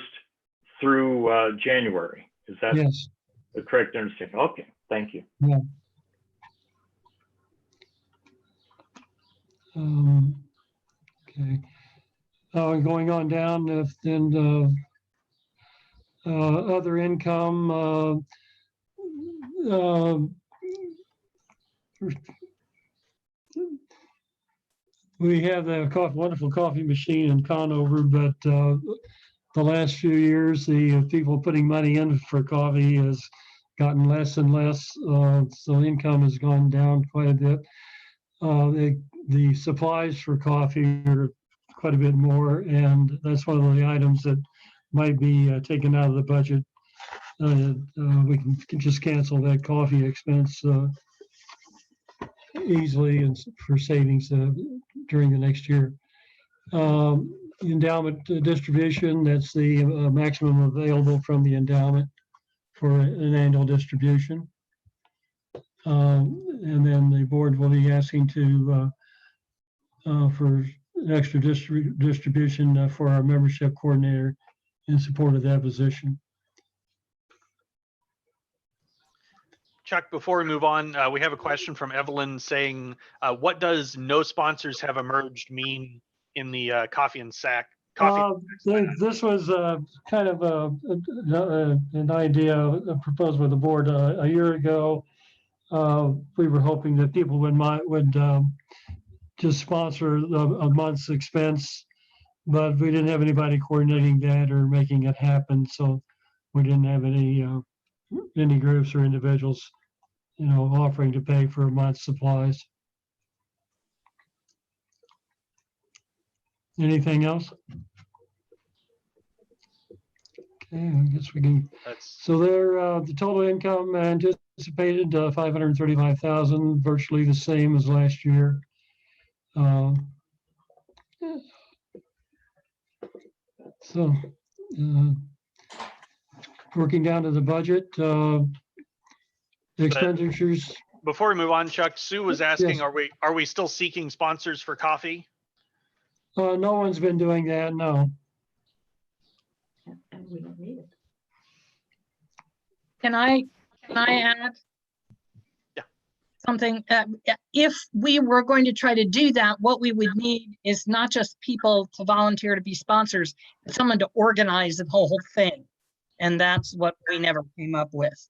through January. Is that yes. the correct understanding? Okay, thank you. Yeah. Okay. Going on down, then other income. We have the wonderful coffee machine in Conover, but the last few years, the people putting money in for coffee has gotten less and less, so income has gone down quite a bit. The supplies for coffee are quite a bit more, and that's one of the items that might be taken out of the budget. We can just cancel that coffee expense easily and for savings during the next year. Endowment distribution, that's the maximum available from the endowment for an annual distribution. And then the board will be asking for an extra distribution for our membership coordinator in support of that position. Chuck, before we move on, we have a question from Evelyn saying, what does no sponsors have emerged mean in the coffee and sack? This was kind of an idea proposed by the board a year ago. We were hoping that people would just sponsor a month's expense, but we didn't have anybody coordinating that or making it happen, so we didn't have any groups or individuals, offering to pay for a month's supplies. Anything else? Okay, I guess we can. So the total income anticipated 535,000, virtually the same as last year. So working down to the budget, expenditures. Before we move on, Chuck, Sue was asking, yes. are we still seeking sponsors for coffee? No one's been doing that, no. And we don't need it. Can I add something? If we were going to try to do that, what we would need is not just people to volunteer to be sponsors, but someone to organize the whole thing. And that's what we never came up with.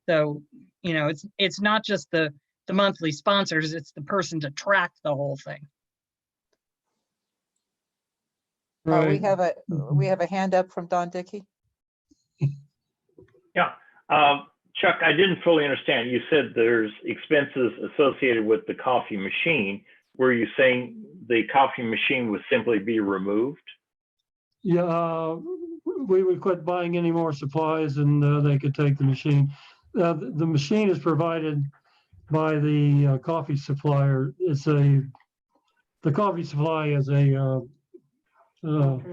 So, it's not just the monthly sponsors, it's the person to track the whole thing. Right. We have a hand up from Don Dickey. Yeah, Chuck, I didn't fully understand. You said there's expenses associated with the coffee machine. Were you saying the coffee machine would simply be removed? Yeah, we would quit buying any more supplies and they could take the machine. The machine is provided by the coffee supplier. The coffee supply is a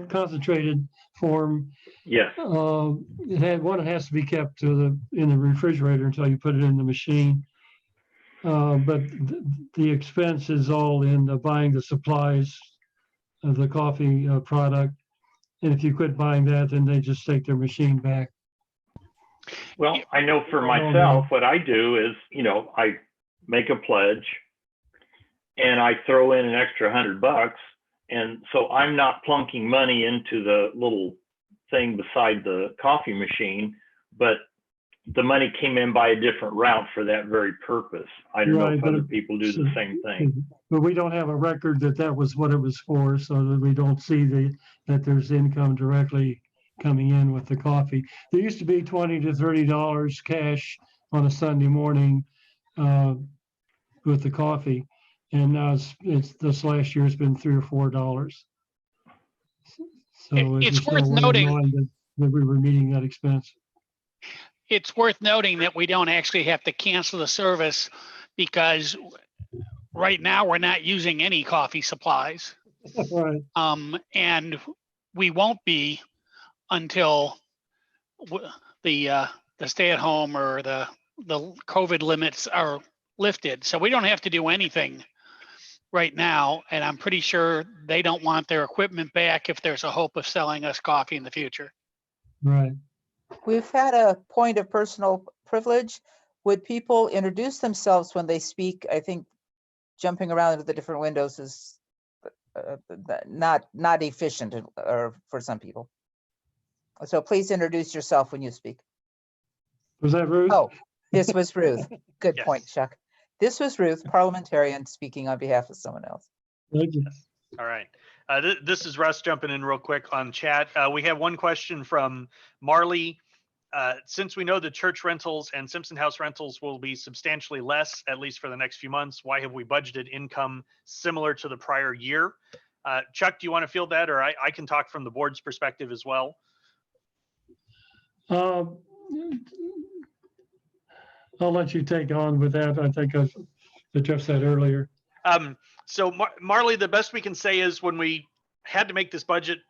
concentrated form. Yes. It has to be kept in the refrigerator until you put it in the machine. But the expense is all in buying the supplies of the coffee product. And if you quit buying that, then they just take their machine back. Well, I know for myself, what I do is, I make a pledge and I throw in an extra $100. And so I'm not plunking money into the little thing beside the coffee machine, but the money came in by a different route for that very purpose. I don't know if other people do the same thing. But we don't have a record that was what it was for, so that we don't see that there's income directly coming in with the coffee. There used to be $20 to $30 cash on a Sunday morning with the coffee, and now it's this last year it's been $3 or $4. So It's worth noting that we were meeting that expense. It's worth noting that we don't actually have to cancel the service because right now we're not using any coffee supplies. Right. And we won't be until the stay-at-home or the COVID limits are lifted. So we don't have to do anything right now, and I'm pretty sure they don't want their equipment back if there's a hope of selling us coffee in the future. Right. We've had a point of personal privilege. Would people introduce themselves when they speak? I think jumping around into the different windows is not efficient for some people. So please introduce yourself when you speak. Was that Ruth? Oh, this was Ruth. Good Yes. point, Chuck. This was Ruth, parliamentarian, speaking on behalf of someone else. Thank you. All right. This is Russ jumping in real quick on chat. We have one question from Marley. Since we know the church rentals and Simpson House rentals will be substantially less, at least for the next few months, why have we budgeted income similar to the prior year? Chuck, do you want to field that, or I can talk from the board's perspective as well? I'll let you take on with that. I think that Jeff said earlier. So Marley, the best we can say is when we had to make this budget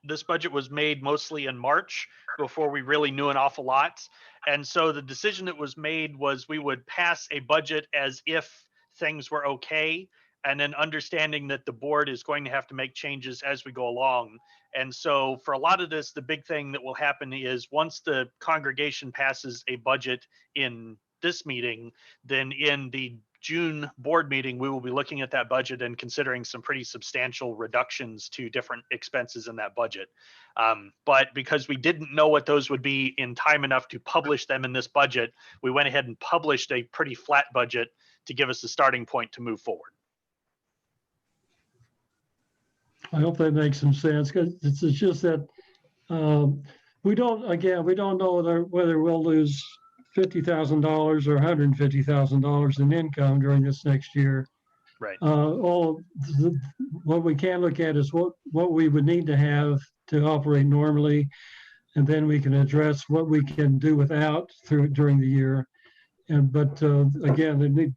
was made mostly in March before we really knew an awful lot. And so the decision that was made was we would pass a budget as if things were okay, and then understanding that the board is going to have to make changes as we go along. And so for a lot of this, the big thing that will happen is once the congregation passes a budget in this meeting, then in the June board meeting, we will be looking at that budget and considering some pretty substantial reductions to different expenses in that budget. But because we didn't know what those would be in time enough to publish them in this budget, we went ahead and published a pretty flat budget to give us a starting point to move forward. I hope that makes some sense, because it's just that we don't know whether we'll lose $50,000 or $150,000 in income during this next year. Right. What we can look at is what we would need to have to operate normally, and then we can address what we can do without during the year. But again,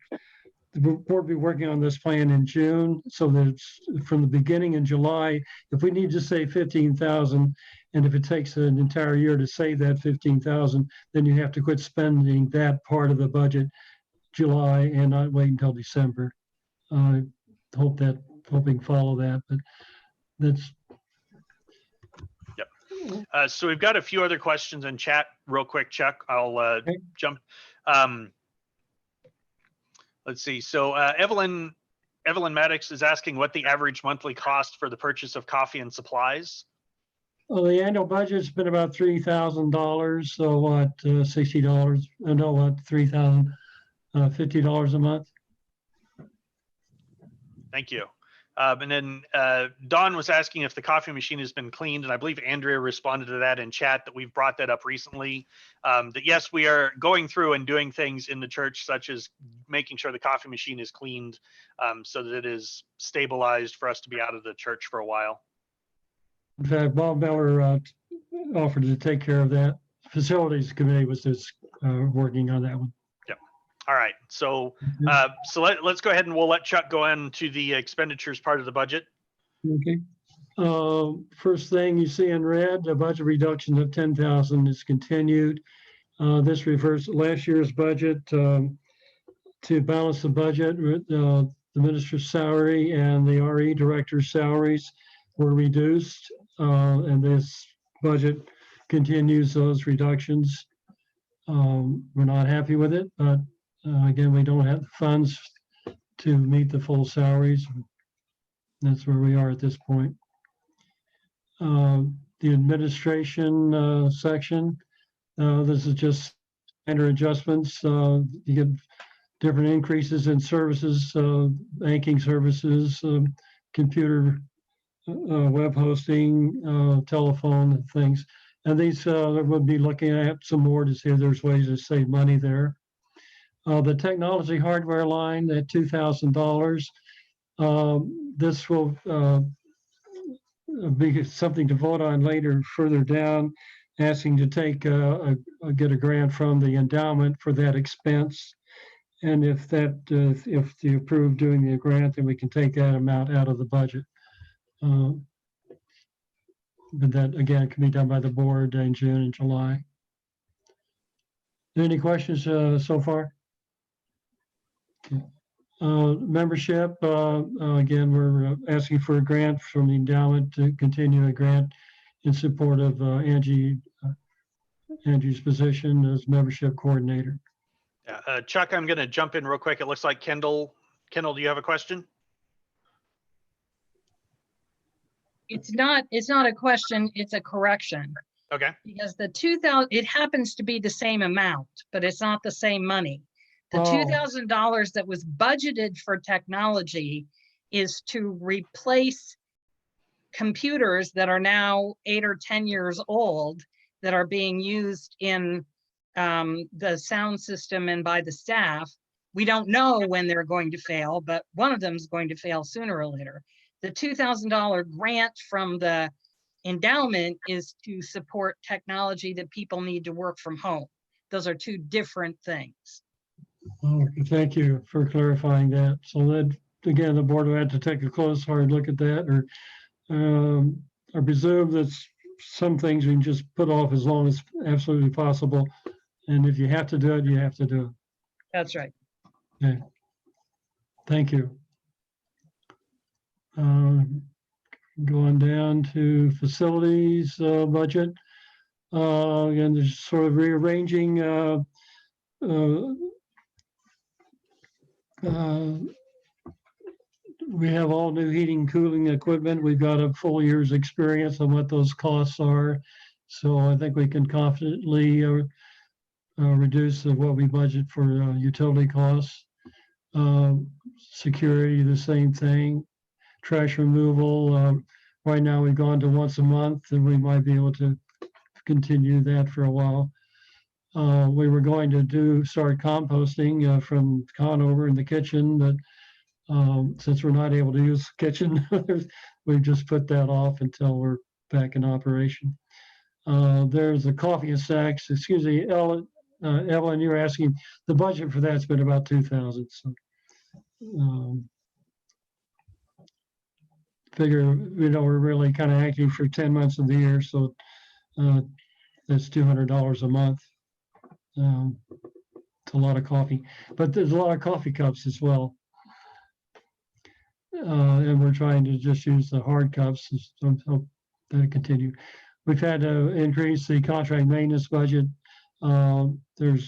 the board will be working on this plan in June, so that it's from the beginning in July. If we need to save 15,000, and if it takes an entire year to save that 15,000, then you have to quit spending that part of the budget July and not wait until December. Hoping follow that, but that's. Yep. So we've got a few other questions in chat real quick, Chuck. I'll jump. Let's see. So Evelyn Maddox is asking what the average monthly cost for the purchase of coffee and supplies. Well, the annual budget's been about $3,000. So what, $60? No, what, $3,050 a month? Thank you. And then Dawn was asking if the coffee machine has been cleaned, and I believe Andrea responded to that in chat that we've brought that up recently. That yes, we are going through and doing things in the church, such as making sure the coffee machine is cleaned so that it is stabilized for us to be out of the church for a while. In fact, Bob Miller offered to take care of that. Facilities committee was just working on that one. Yep. All right. So let's go ahead and we'll let Chuck go into the expenditures part of the budget. Okay. First thing you see in red, the budget reduction of 10,000 is continued. This refers to last year's budget. To balance the budget, the minister's salary and the RE director's salaries were reduced, and this budget continues those reductions. We're not happy with it, but again, we don't have the funds to meet the full salaries. That's where we are at this point. The administration section, this is just standard adjustments. You get different increases in services, banking services, computer, web hosting, telephone things. And these we'll be looking at some more to see if there's ways to save money there. The technology hardware line at $2,000. This will be something to vote on later further down, asking to take get a grant from the endowment for that expense. And if you approve doing the grant, then we can take that amount out of the budget. But that, again, can be done by the board in June and July. Any questions so far? Okay. Membership, again, we're asking for a grant from the endowment to continue a grant in support of Angie's position as membership coordinator. Yeah, Chuck, I'm going to jump in real quick. It looks like Kendall, do you have a question? It's not a question, it's a correction. Okay. Because the 2,000, it happens to be the same amount, but it's not the same money. The $2,000 that was budgeted for technology is to replace computers that are now 8 or 10 years old that are being used in the sound system and by the staff. We don't know when they're going to fail, but one of them is going to fail sooner or later. The $2,000 grant from the endowment is to support technology that people need to work from home. Those are two different things. Oh, thank you for clarifying that. So that, again, the board will have to take a close, hard look at that, or I presume that some things we can just put off as long as absolutely possible. And if you have to do it, you have to do it. That's right. Okay. Thank you. Going down to facilities budget. Again, there's sort of rearranging we have all new heating and cooling equipment. We've got a full year's experience on what those costs are. So I think we can confidently reduce what we budget for utility costs. Security, the same thing. Trash removal, right now we've gone to once a month, and we might be able to continue that for a while. We were going to start composting from Conover in the kitchen, but since we're not able to use the kitchen, we've just put that off until we're back in operation. There's a coffee and snacks. Excuse me, Evelyn, you're asking, the budget for that's been about 2,000. So figure, we're really kind of active for 10 months of the year, so that's $200 a month. It's a lot of coffee, but there's a lot of coffee cups as well. And we're trying to just use the hard cups, so hope that continue. We've had to increase the contract maintenance budget. They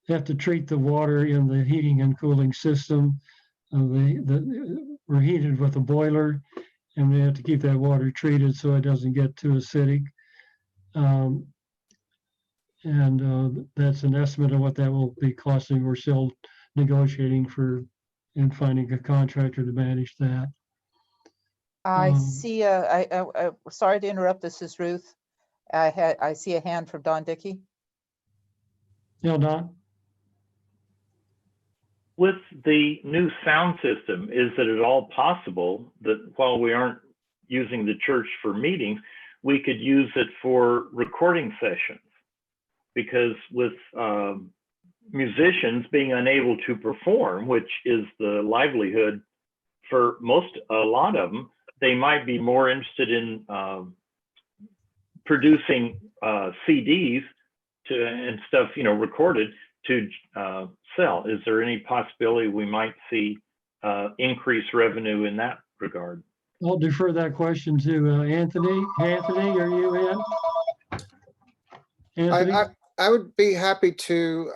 have to treat the water in the heating and cooling system. We're heated with a boiler, and we have to keep that water treated so it doesn't get too acidic. That's an estimate of what that will be costing. We're still negotiating and finding a contractor to manage that. I see. Sorry to interrupt. This is Ruth. I see a hand from Don Dickey. Yeah, Don. With the new sound system, is it at all possible that while we aren't using the church for meetings, we could use it for recording sessions, because with musicians being unable to perform, which is the livelihood for a lot of them, they might be more interested in producing CDs and stuff, recorded to sell. Is there any possibility we might see increased revenue in that regard? I'll defer that question to Anthony. Anthony, are you in? Anthony? I would be happy to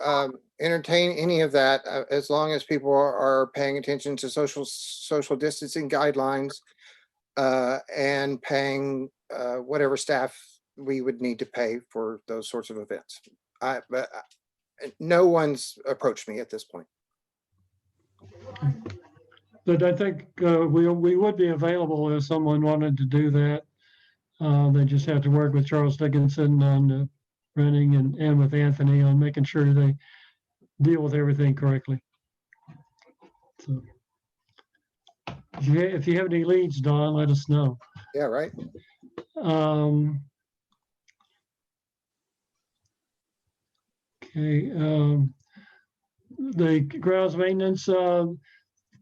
entertain any of that as long as people are paying attention to social distancing guidelines and paying whatever staff we would need to pay for those sorts of events. But no one's approached me at this point. But I think we would be available if someone wanted to do that. They just have to work with Charles Dickinson on running and with Anthony on making sure they deal with everything correctly. So if you have any leads, Don, let us know. Yeah, right. Okay. The grounds maintenance,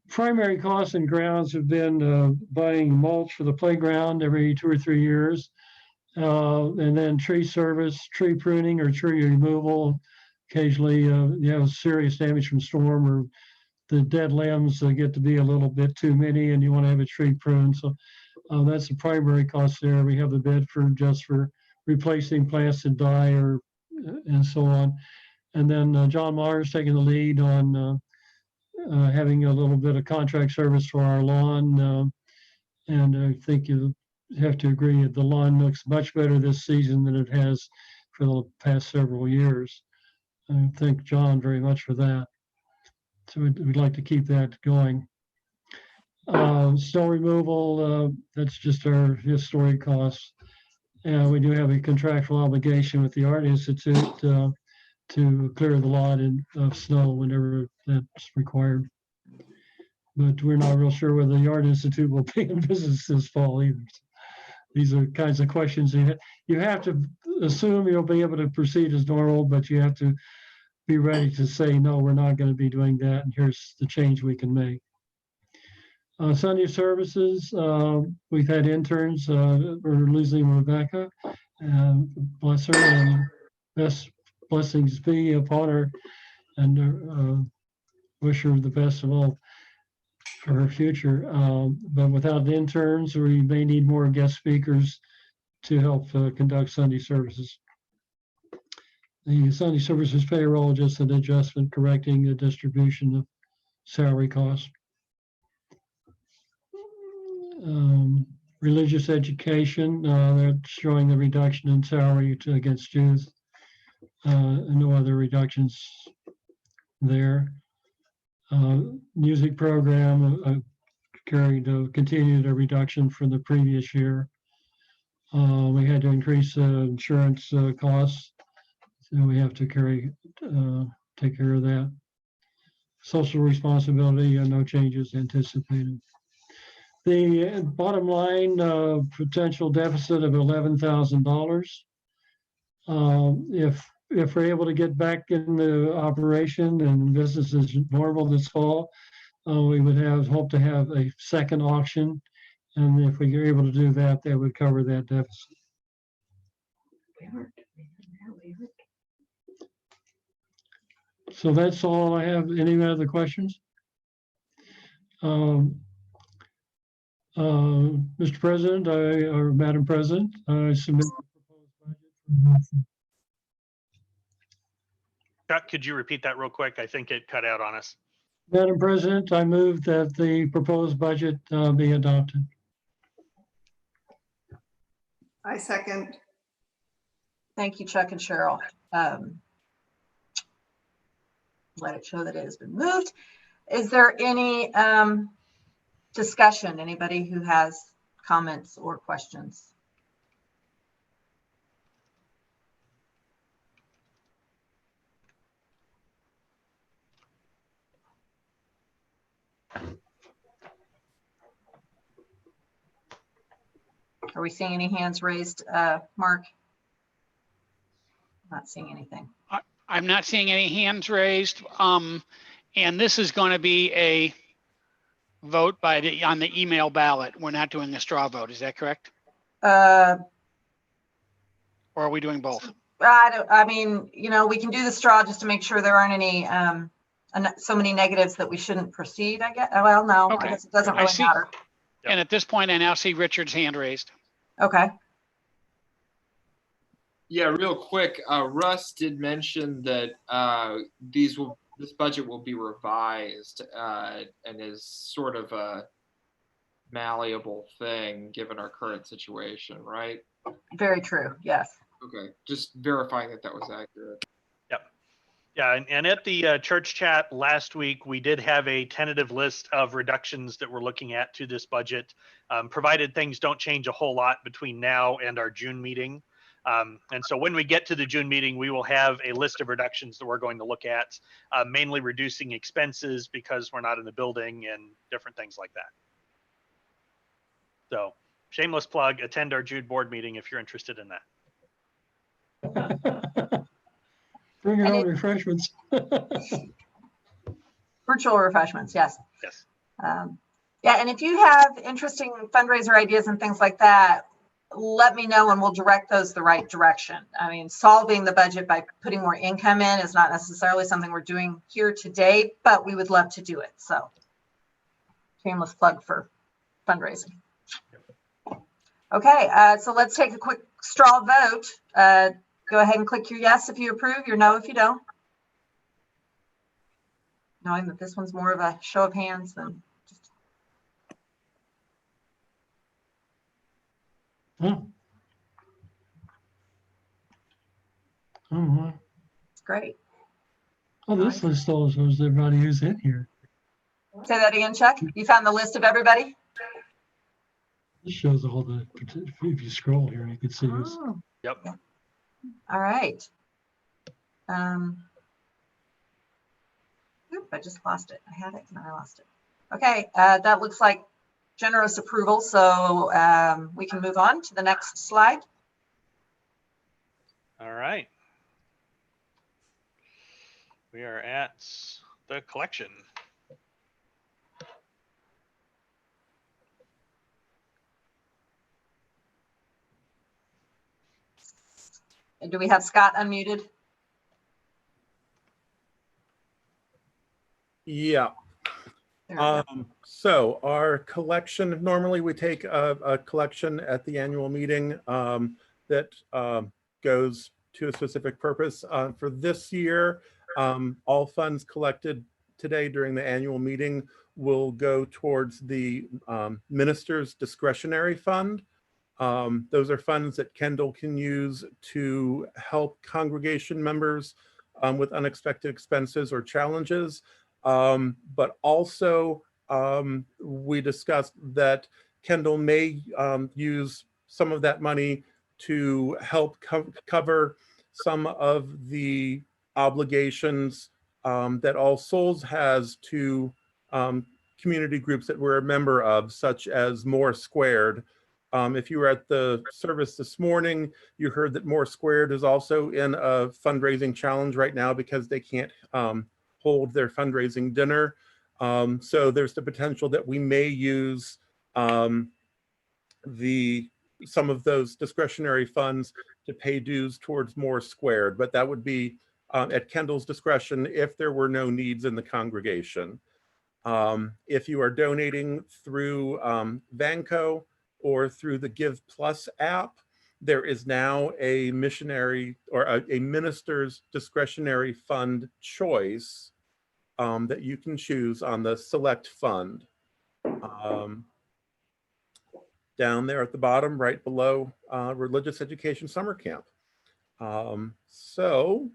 primary costs in grounds have been buying mulch for the playground every 2 or 3 years. And then tree service, tree pruning or tree removal. Occasionally you have serious damage from storm, or the dead limbs get to be a little bit too many and you want to have a tree pruned. So that's the primary cost there. We have the bed just for replacing plants that die and so on. And then John Maher's taking the lead on having a little bit of contract service for our lawn. And I think you have to agree that the lawn looks much better this season than it has for the past several years. I thank John very much for that. So we'd like to keep that going. Snow removal, that's just our historic costs. And we do have a contractual obligation with the Art Institute to clear the lot of snow whenever that's required. But we're not real sure whether the Art Institute will be in business this fall either. These are kinds of questions you have to assume you'll be able to proceed as normal, but you have to be ready to say, no, we're not going to be doing that, and here's the change we can make. Sunday services, we've had interns, we're losing Rebecca, bless her, and best blessings be upon her, and wish her the best of all for her future. But without the interns, we may need more guest speakers to help conduct Sunday services. The Sunday services payroll, just an adjustment correcting the distribution of salary costs. Religious education, they're showing the reduction in salary against youth. No other reductions there. Music program continued a reduction from the previous year. We had to increase insurance costs, so we have to take care of that. Social responsibility, no changes anticipated. The bottom line, potential deficit of $11,000. If we're able to get back in the operation and business as normal this fall, we would hope to have a second auction. And if we are able to do that, that would cover that deficit. So that's all I have. Any other questions? Mr. President, or Madam President, I submit the proposed budget. Chuck, could you repeat that real quick? I think it cut out on us. Madam President, I move that the proposed budget be adopted. I second. Thank you, Chuck and Cheryl. Let it show that it has been moved. Is there any discussion? Anybody who has comments or questions? Are we seeing any hands raised, Mark? Not seeing anything. I'm not seeing any hands raised. And this is going to be a vote on the email ballot. We're not doing a straw vote. Is that correct? Or are we doing both? I mean, we can do the straw just to make sure there aren't any, so many negatives that we shouldn't proceed, I guess. Well, no, Okay. I guess it doesn't I really see. matter. And at this point, I now see Richard's hand raised. Okay. Yeah, real quick, Russ did mention that this budget will be revised and is sort of a malleable thing given our current situation, right? Very true. Yes. Okay, just verifying that was accurate. Yep. Yeah, and at the church chat last week, we did have a tentative list of reductions that we're looking at to this budget, provided things don't change a whole lot between now and our June meeting. And so when we get to the June meeting, we will have a list of reductions that we're going to look at, mainly reducing expenses because we're not in the building and different things like that. So shameless plug, attend our June board meeting if you're interested in that. Bring your own refreshments. Virtual refreshments. Yes. Yes. Yeah. And if you have interesting fundraiser ideas and things like that, let me know and we'll direct those the right direction. I mean, solving the budget by putting more income in is not necessarily something we're doing here today, but we would love to do it. So shameless plug for fundraising. Okay, so let's take a quick straw vote. Go ahead and click your yes if you approve, your no if you don't. Knowing that this one's more of a show of hands than just. Oh. Oh, It's great. oh, this list all shows everybody who's in here. Say that again, Chuck. You found the list of everybody? This shows all the, if you scroll here, you can see who's. Oh. Yep. All right. Oop, I just lost it. I had it and I lost it. Okay, that looks like generous approval. So we can move on to the next slide. All right. We are at the collection. Do we have Scott unmuted? Yeah. So our collection, normally we take a collection at the annual meeting that goes to a specific purpose. For this year, all funds collected today during the annual meeting will go towards the minister's discretionary fund. Those are funds that Kendall can use to help congregation members with unexpected expenses or challenges. But also we discussed that Kendall may use some of that money to help cover some of the obligations that All Souls has to community groups that we're a member of, such as More Squared. If you were at the service this morning, you heard that More Squared is also in a fundraising challenge right now because they can't hold their fundraising dinner. So there's the potential that we may use some of those discretionary funds to pay dues towards More Squared, but that would be at Kendall's discretion if there were no needs in the congregation. If you are donating through Vanco or through the Give Plus app, there is now a missionary or a minister's discretionary fund choice that you can choose on the select fund. Down there at the bottom, right below Religious Education Summer Camp. So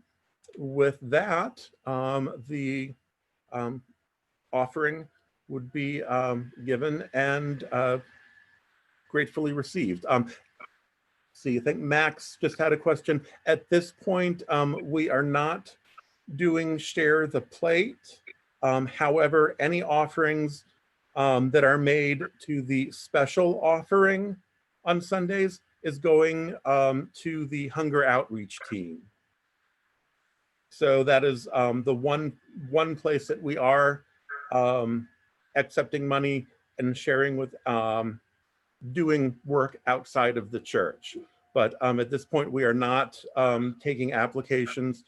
with that, the offering would be given and gratefully received. See, I think Max just had a question. At this point, we are not doing Share the Plate. However, any offerings that are made to the special offering on Sundays is going to the hunger outreach team. So that is the one place that we are accepting money and sharing with, doing work outside of the church. But at this point, we are not taking applications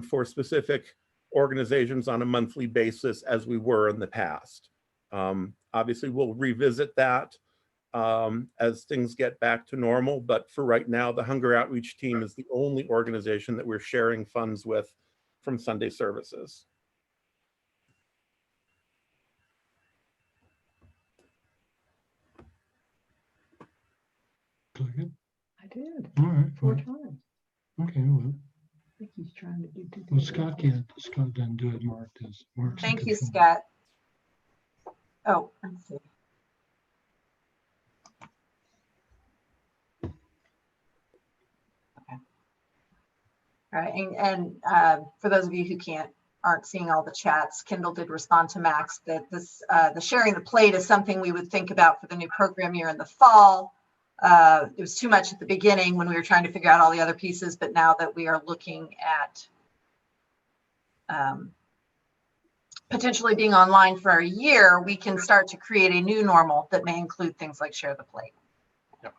for specific organizations on a monthly basis as we were in the past. Obviously, we'll revisit that as things get back to normal. But for right now, the Hunger Outreach Team is the only organization that we're sharing funds with from Sunday services. Click it. I did. All right, 4 fine. times. Okay, well, I think he's trying to do 2 well, things. Scott didn't do it. Mark does. Mark's in Thank you, control. Scott. Oh, let's see. Okay. All right, and for those of you who aren't seeing all the chats, Kendall did respond to Max that this the sharing the plate is something we would think about for the new program year in the fall. It was too much at the beginning when we were trying to figure out all the other pieces, but now that we are looking at potentially being online for a year, we can start to create a new normal that may include things like share the plate. Yep.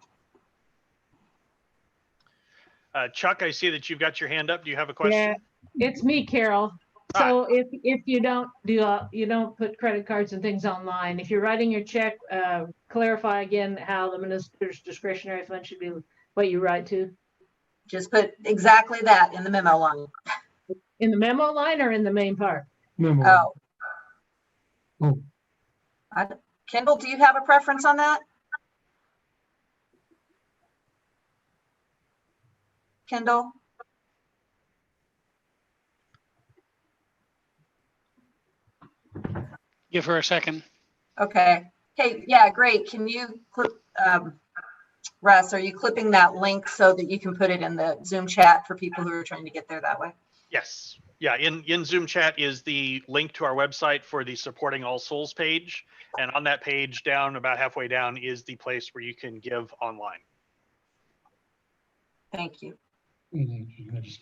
Chuck, I see that you've got your hand up. Do you have a question? Yeah, it's me, Carol. So if you don't you don't put credit cards and things online, if you're writing your check, clarify again how the minister's discretionary fund should be, what you write to. Just put exactly that in the memo line. In the memo line or in the main part? Memo. Oh. Kendall, do you have a preference on that? Kendall? Give her a second. Okay. Hey, yeah, great. Can you clip, Russ, are you clipping that link so that you can put it in the Zoom chat for people who are trying to get there that way? Yes. Yeah, in Zoom chat is the link to our website for the Supporting All Souls page. And on that page, down about halfway down, is the place where you can give online. Thank you. Just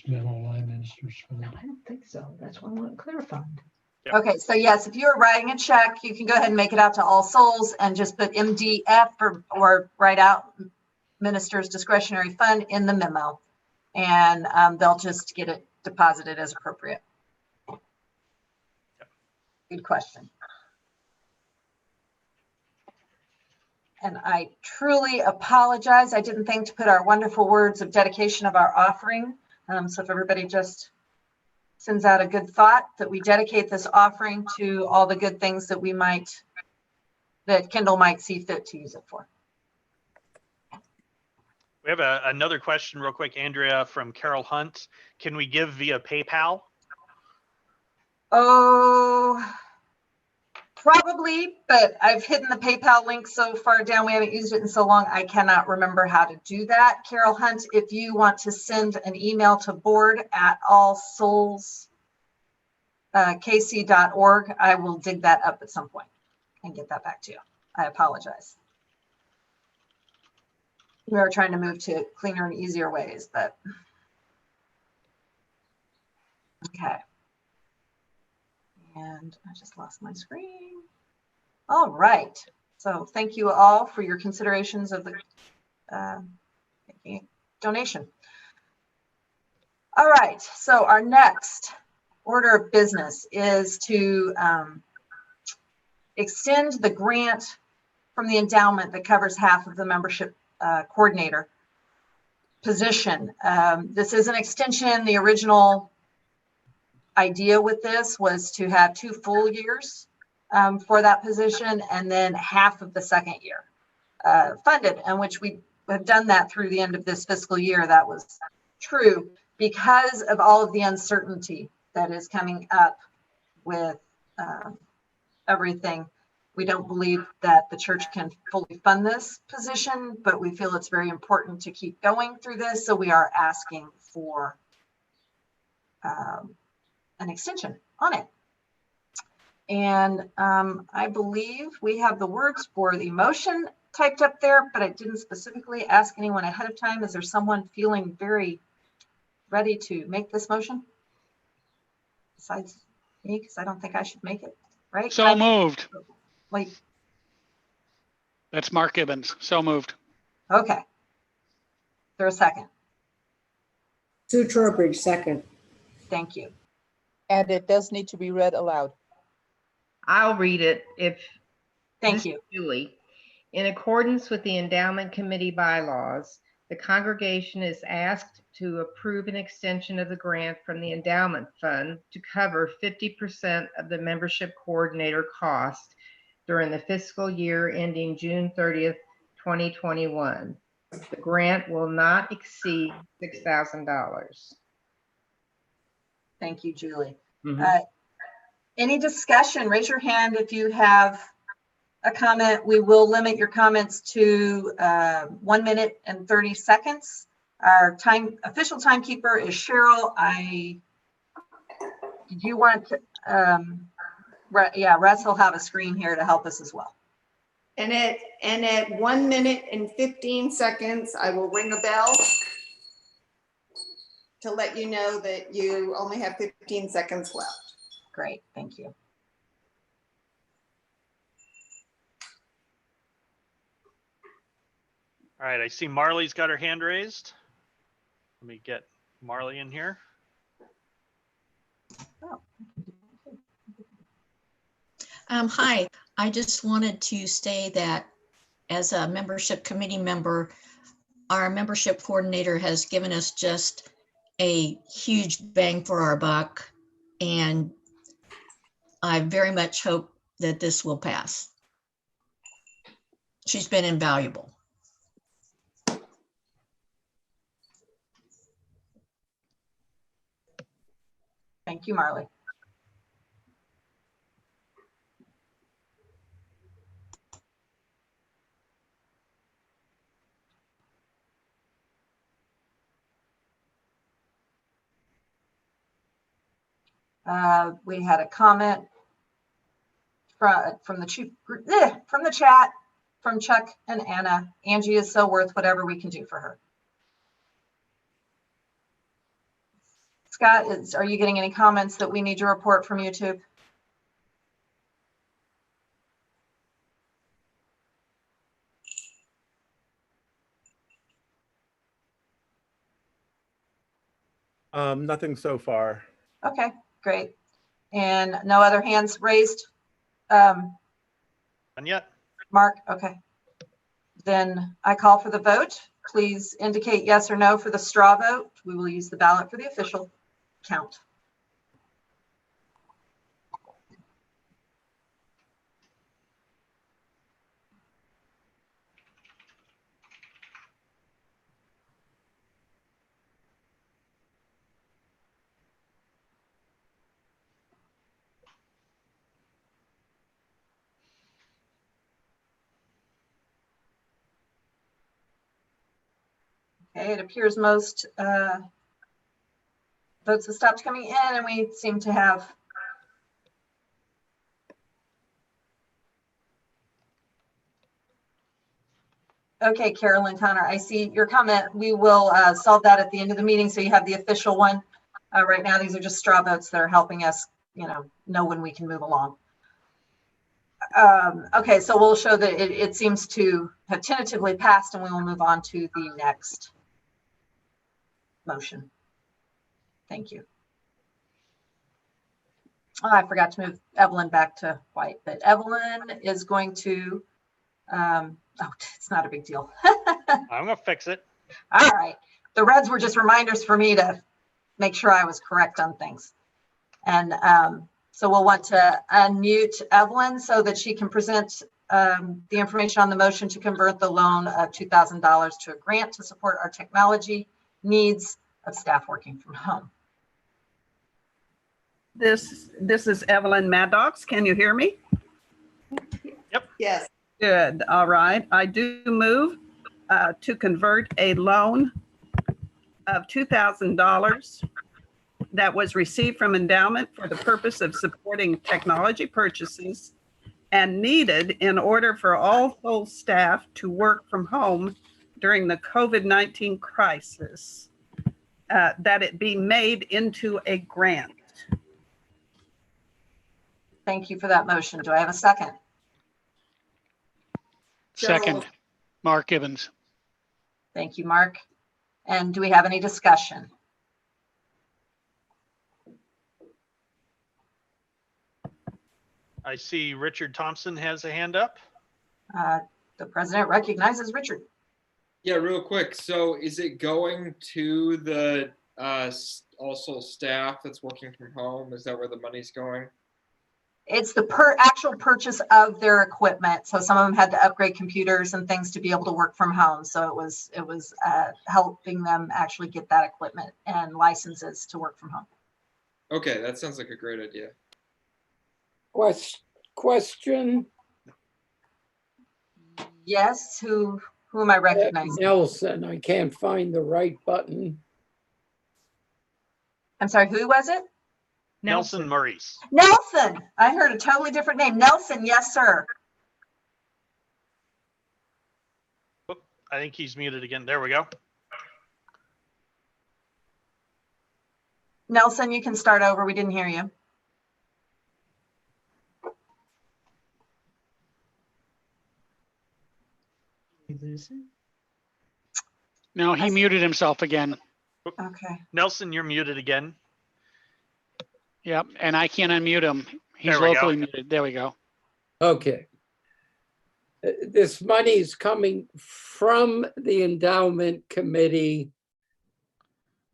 memo line ministers for that. I don't think so. That's why I want it clarified. Yep. Okay, so yes, if you're writing a check, you can go ahead and make it out to All Souls and just put MDF or write out Minister's Discretionary Fund in the memo. And they'll just get it deposited as appropriate. Yep. Good question. And I truly apologize. I didn't think to put our wonderful words of dedication of our offering. So if everybody just sends out a good thought that we dedicate this offering to all the good things that Kendall might see fit to use it for. We have another question real quick, Andrea, from Carol Hunt. Can we give via PayPal? Oh, probably, but I've hidden the PayPal link so far down. We haven't used it in so long. I cannot remember how to do that. Carol Hunt, if you want to send an email to board@allsoulskc.org, I will dig that up at some point and get that back to you. I apologize. We are trying to move to cleaner and easier ways, but okay. And I just lost my screen. All right. So thank you all for your considerations of the donation. All right. So our next order of business is to extend the grant from the endowment that covers half of the membership coordinator position. This is an extension. The original idea with this was to have 2 full years for that position and then half of the second year funded, and which we have done that through the end of this fiscal year. That was true because of all of the uncertainty that is coming up with everything. We don't believe that the church can fully fund this position, but we feel it's very important to keep going through this. So we are asking for an extension on it. And I believe we have the words for the motion typed up there, but I didn't specifically ask anyone ahead of time. Is there someone feeling very ready to make this motion? Besides me, because I don't think I should make it, right? So moved. Wait, That's Mark Gibbons. So moved. okay. Is there a second? Sue Trowbridge, second. Thank you. And it does need to be read aloud. I'll read it if. Thank this you. is Julie. In accordance with the Endowment Committee bylaws, the congregation is asked to approve an extension of the grant from the Endowment Fund to cover 50% of the membership coordinator cost during the fiscal year ending June 30th, 2021. The grant will not exceed $6,000. Thank you, Julie. Mhm. Any discussion? Raise your hand if you have a comment. We will limit your comments to 1 minute and 30 seconds. Our official timekeeper is Cheryl. Did you want to, yeah, Russ will have a screen here to help us as well. And at 1 minute and 15 seconds, I will ring a bell to let you know that you only have 15 seconds left. Great, thank you. All right, I see Marley's got her hand raised. Let me get Marley in here. Hi, I just wanted to say that as a membership committee member, our membership coordinator has given us just a huge bang for our buck, and I very much hope that this will pass. She's been invaluable. Thank you, Marley. We had a comment from the chat from Chuck and Anna. Angie is so worth whatever we can do for her. Scott, are you getting any comments that we need to report from YouTube? Nothing so far. Okay, great. And no other hands raised? None yet. Mark, okay. Then I call for the vote. Please indicate yes or no for the straw vote. We will use the ballot for the official count. Okay, it appears most votes have stopped coming in, and we seem to have okay, Carolyn Connor, I see your comment. We will solve that at the end of the meeting, so you have the official one. Right now, these are just straw votes that are helping us, know when we can move along. Okay, so we'll show that it seems to have tentatively passed, and we will move on to the next motion. Thank you. Oh, I forgot to move Evelyn back to white, but Evelyn is going to, oh, it's not a big deal. I'm gonna fix it. All right. The reds were just reminders for me to make sure I was correct on things. And so we'll want to unmute Evelyn so that she can present the information on the motion to convert the loan of $2,000 to a grant to support our technology needs of staff working from home. This is Evelyn Maddox. Can you hear me? Yep. Yes. Good. All right. I do move to convert a loan of $2,000 that was received from Endowment for the purpose of supporting technology purchases and needed in order for all whole staff to work from home during the COVID-19 crisis, that it be made into a grant. Thank you for that motion. Do I have a second? Second, Mark Gibbons. Thank you, Mark. And do we have any discussion? I see Richard Thompson has a hand up. The president recognizes Richard. Yeah, real quick. So is it going to the also staff that's working from home? Is that where the money's going? It's the actual purchase of their equipment. So some of them had to upgrade computers and things to be able to work from home. So it was helping them actually get that equipment and licenses to work from home. Okay, that sounds like a great idea. Question. Yes, who am I recognizing? Nelson, I can't find the right button. I'm sorry, who was it? Nelson Maurice. Nelson. I heard a totally different name. Nelson, yes, sir. Oh, I think he's muted again. There we go. Nelson, you can start over. We didn't hear you. No, he muted himself again. Okay. Nelson, you're muted again. Yep, and I can't unmute him. He's There we locally go. muted. There we go. Okay. This money is coming from the endowment committee.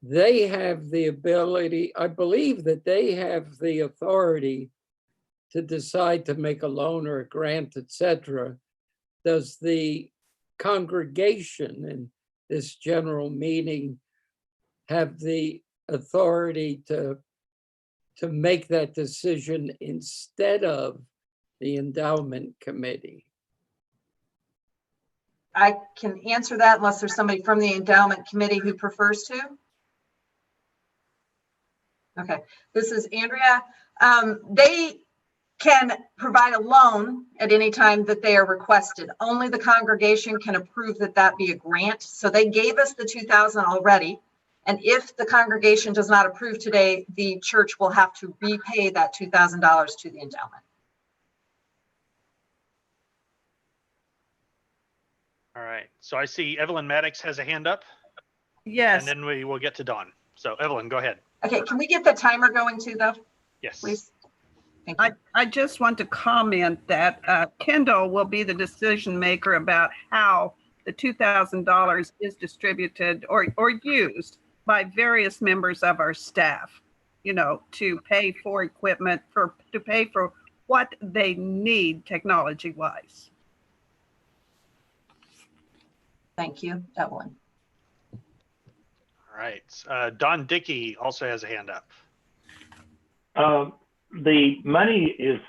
They have the ability, I believe that they have the authority to decide to make a loan or a grant, etc. Does the congregation in this general meeting have the authority to make that decision instead of the endowment committee? I can answer that unless there's somebody from the endowment committee who prefers to. Okay, this is Andrea. They can provide a loan at any time that they are requested. Only the congregation can approve that be a grant. So they gave us the 2,000 already. And if the congregation does not approve today, the church will have to repay that $2,000 to the endowment. All right. So I see Evelyn Maddox has a hand up. Yes. And then we will get to Dawn. So Evelyn, go ahead. Okay, can we get the timer going too, though? Yes. Please. Thank you. I just want to comment that Kendall will be the decision maker about how the $2,000 is distributed or used by various members of our staff, you know, to pay for equipment, to pay for what they need technology wise. Thank you, Evelyn. All right. Don Dickey also has a hand up. The money is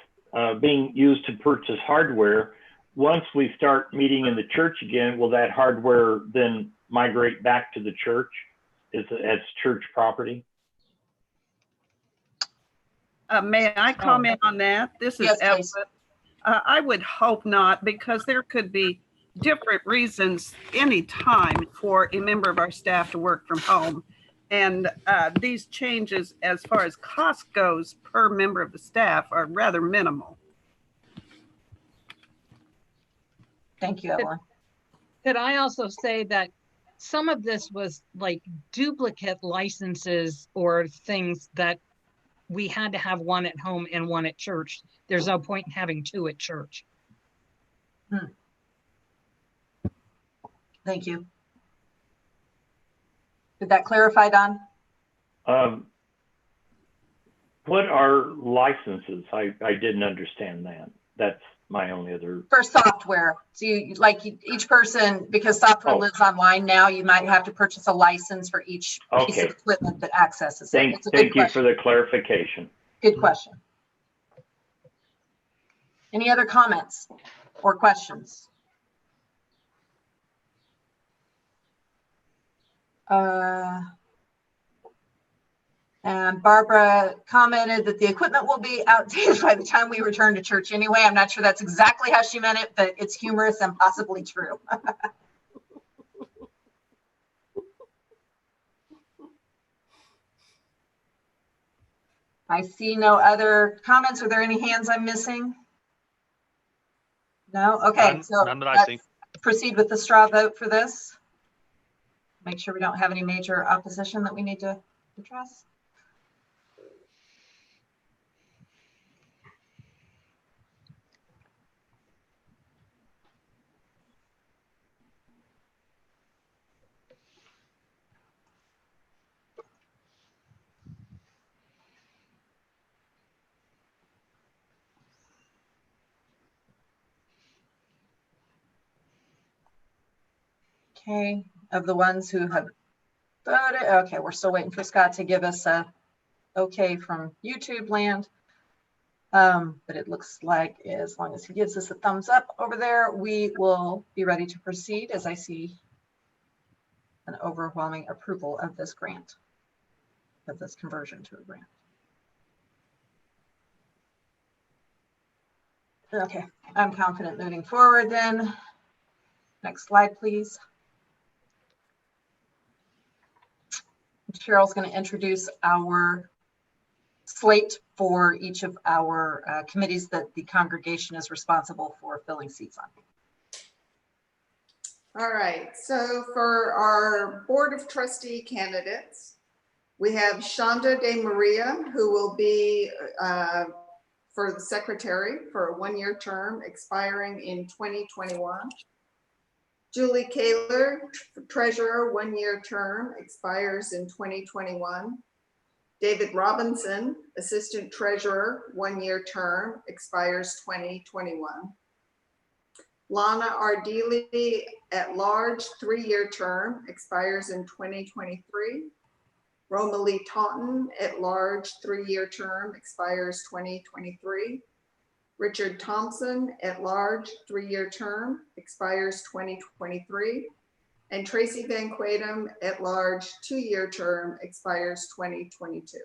being used to purchase hardware. Once we start meeting in the church again, will that hardware then migrate back to the church as church property? May I comment on that? This is Yes, Evelyn. please. I would hope not, because there could be different reasons any time for a member of our staff to work from home. And these changes as far as cost goes per member of the staff are rather minimal. Thank you, Evelyn. Could I also say that some of this was like duplicate licenses or things that we had to have one at home and one at church. There's no point in having two at church. Thank you. Did that clarify, Don? What are licenses? I didn't understand that. That's my only other. For software. So each person, because software lives online now, you might have to purchase a license for each piece of equipment that accesses it. Thank you for the clarification. Good question. Any other comments or questions? And Barbara commented that the equipment will be outdated by the time we return to church anyway. I'm not sure that's exactly how she meant it, but it's humorous and possibly true. I see no other comments. Are there any hands I'm missing? No? Okay, None, so none that I let's see. proceed with the straw vote for this. Make sure we don't have any major opposition that we need to address. Okay, of the ones who have voted, okay, we're still waiting for Scott to give us a okay from YouTube land. But it looks like as long as he gives us a thumbs up over there, we will be ready to proceed as I see an overwhelming approval of this grant, of this conversion to a grant. Okay, I'm confident moving forward then. Next slide, please. Cheryl's going to introduce our slate for each of our committees that the congregation is responsible for filling seats on. All right, so for our Board of Trustee candidates, we have Shonda De Maria, who will be for the secretary for a one-year term expiring in 2021. Julie Kaler, treasurer, one-year term expires in 2021. David Robinson, assistant treasurer, one-year term expires 2021. Lana Ardili at large, three-year term expires in 2023. Romalie Taunton at large, three-year term expires 2023. Richard Thompson at large, three-year term expires 2023. And Tracy Van Quaidem at large, two-year term expires 2022.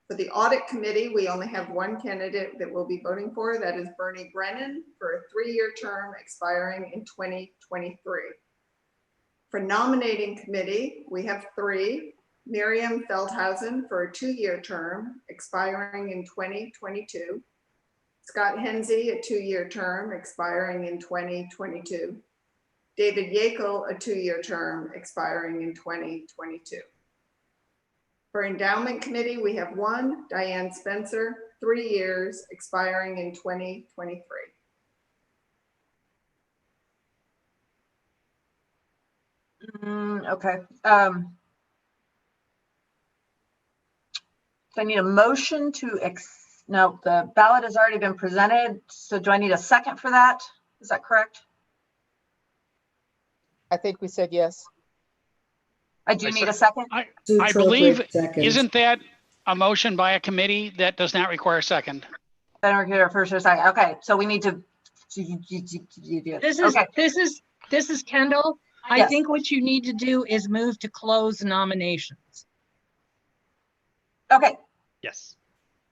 For the audit committee, we only have one candidate that we'll be voting for. That is Bernie Brennan for a three-year term expiring in 2023. For nominating committee, we have three. Miriam Feldhausen for a two-year term expiring in 2022. Scott Hensey, a two-year term expiring in 2022. David Yekel, a two-year term expiring in 2022. For Endowment Committee, we have one, Diane Spencer, 3 years expiring in 2023. Okay. So I need a motion to, no, the ballot has already been presented. So do I need a second for that? Is that correct? I think we said yes. I do need a second. I believe, isn't that a motion by a committee that does not require a second? I don't require a first or second. Okay, so we need to do This is Kendall. I Yes. think what you need to do is move to close nominations. Okay. Yes.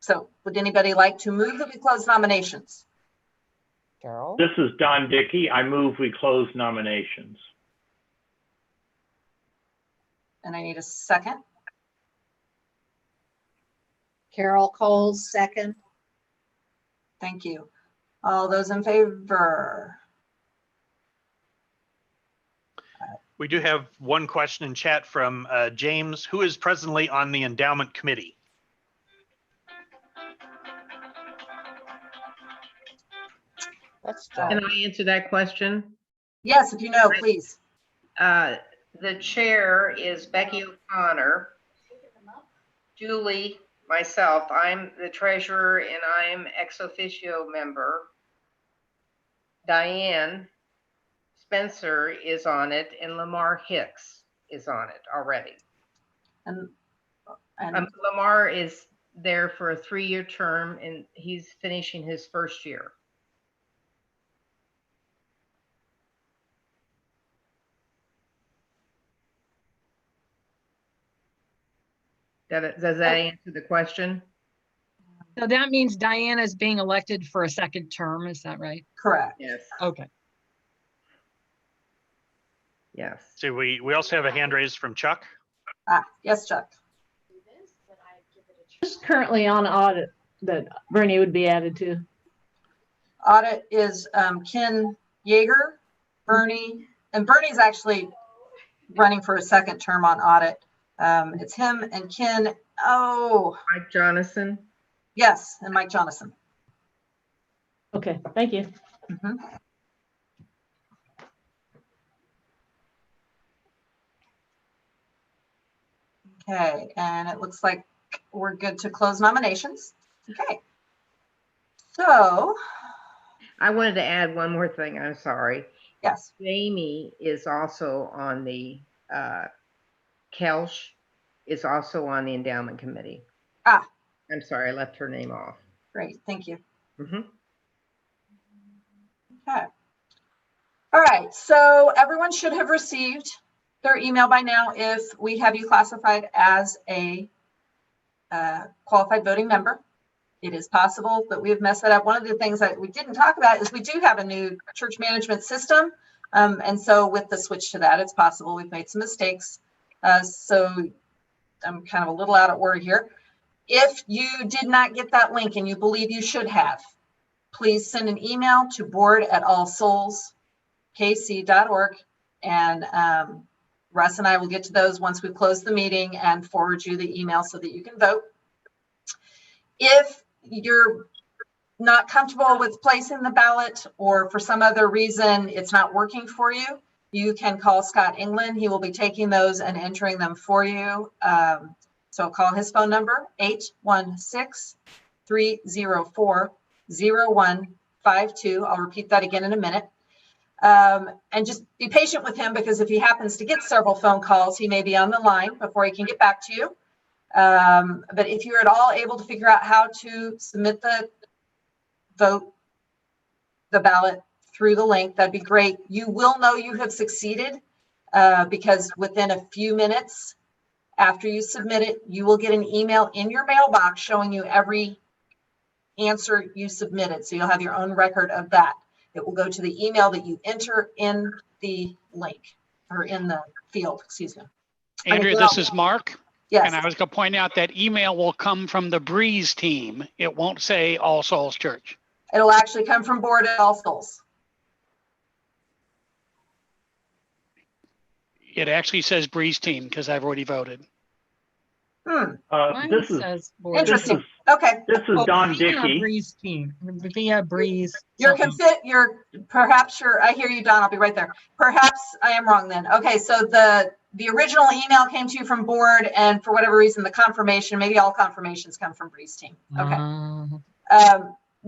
So would anybody like to move that we close nominations? Carol? This is Don Dickey. I move we close nominations. And I need a second. Carol Coles, second. Thank you. All those in favor? We do have one question in chat from James, who is presently on the Endowment Committee. That's Can I answer that question? Yes, if you know, please. The chair is Becky O'Connor. Julie, myself, I'm the treasurer and I'm ex officio member. Diane Spencer is on it and Lamar Hicks is on it already. And Lamar is there for a 3-year term and he's finishing his first year. Does that answer the question? So that means Diana is being elected for a second term, is that right? Correct. Yes. Okay. Yes. So we also have a hand raised from Chuck. Yes, Chuck. Who's currently on audit that Bernie would be added to? Audit is Ken Yeager, Bernie, and Bernie's actually running for a second term on audit. It's him and Ken. Oh, Mike Jonathan. yes, and Mike Jonathan. Okay, thank you. Mhm. Okay, and it looks like we're good to close nominations. Okay. So, I wanted to add one more thing. I'm sorry. yes. Jamie is also on the, Kelch is also on the endowment committee. Ah, I'm sorry, I left her name off. great, thank you. Mm-hmm. Okay. All right, so everyone should have received their email by now if we have you classified as a qualified voting member. It is possible that we have messed that up. One of the things that we didn't talk about is we do have a new church management system. And so with the switch to that, it's possible we've made some mistakes. So I'm kind of a little out of order here. If you did not get that link and you believe you should have, please send an email to board@allsoulskc.org, and Russ and I will get to those once we close the meeting and forward you the email so that you can vote. If you're not comfortable with placing the ballot, or for some other reason it's not working for you, you can call Scott England. He will be taking those and entering them for you. So call his phone number, 816-304-0152. I'll repeat that again in a minute. And just be patient with him, because if he happens to get several phone calls, he may be on the line before he can get back to you. But if you're at all able to figure out how to submit the ballot through the link, that'd be great. You will know you have succeeded because within a few minutes after you submit it, you will get an email in your mailbox showing you every answer you submitted. So you'll have your own record of that. It will go to the email that you enter in the link, or in the field, excuse me. Andrea, this is Mark. Yes. And I was going to point out that email will come from the Breeze team. It won't say All Souls Church. It'll actually come from Board at All Souls. It actually says Breeze team because I've already voted. This is interesting. Okay. This is Don Via Dickey. Breeze team, via Breeze. Perhaps I hear you, Don. I'll be right there. Perhaps I am wrong then. Okay, so the original email came to you from Board, and for whatever reason, the confirmation, maybe all confirmations come from Breeze team. Okay.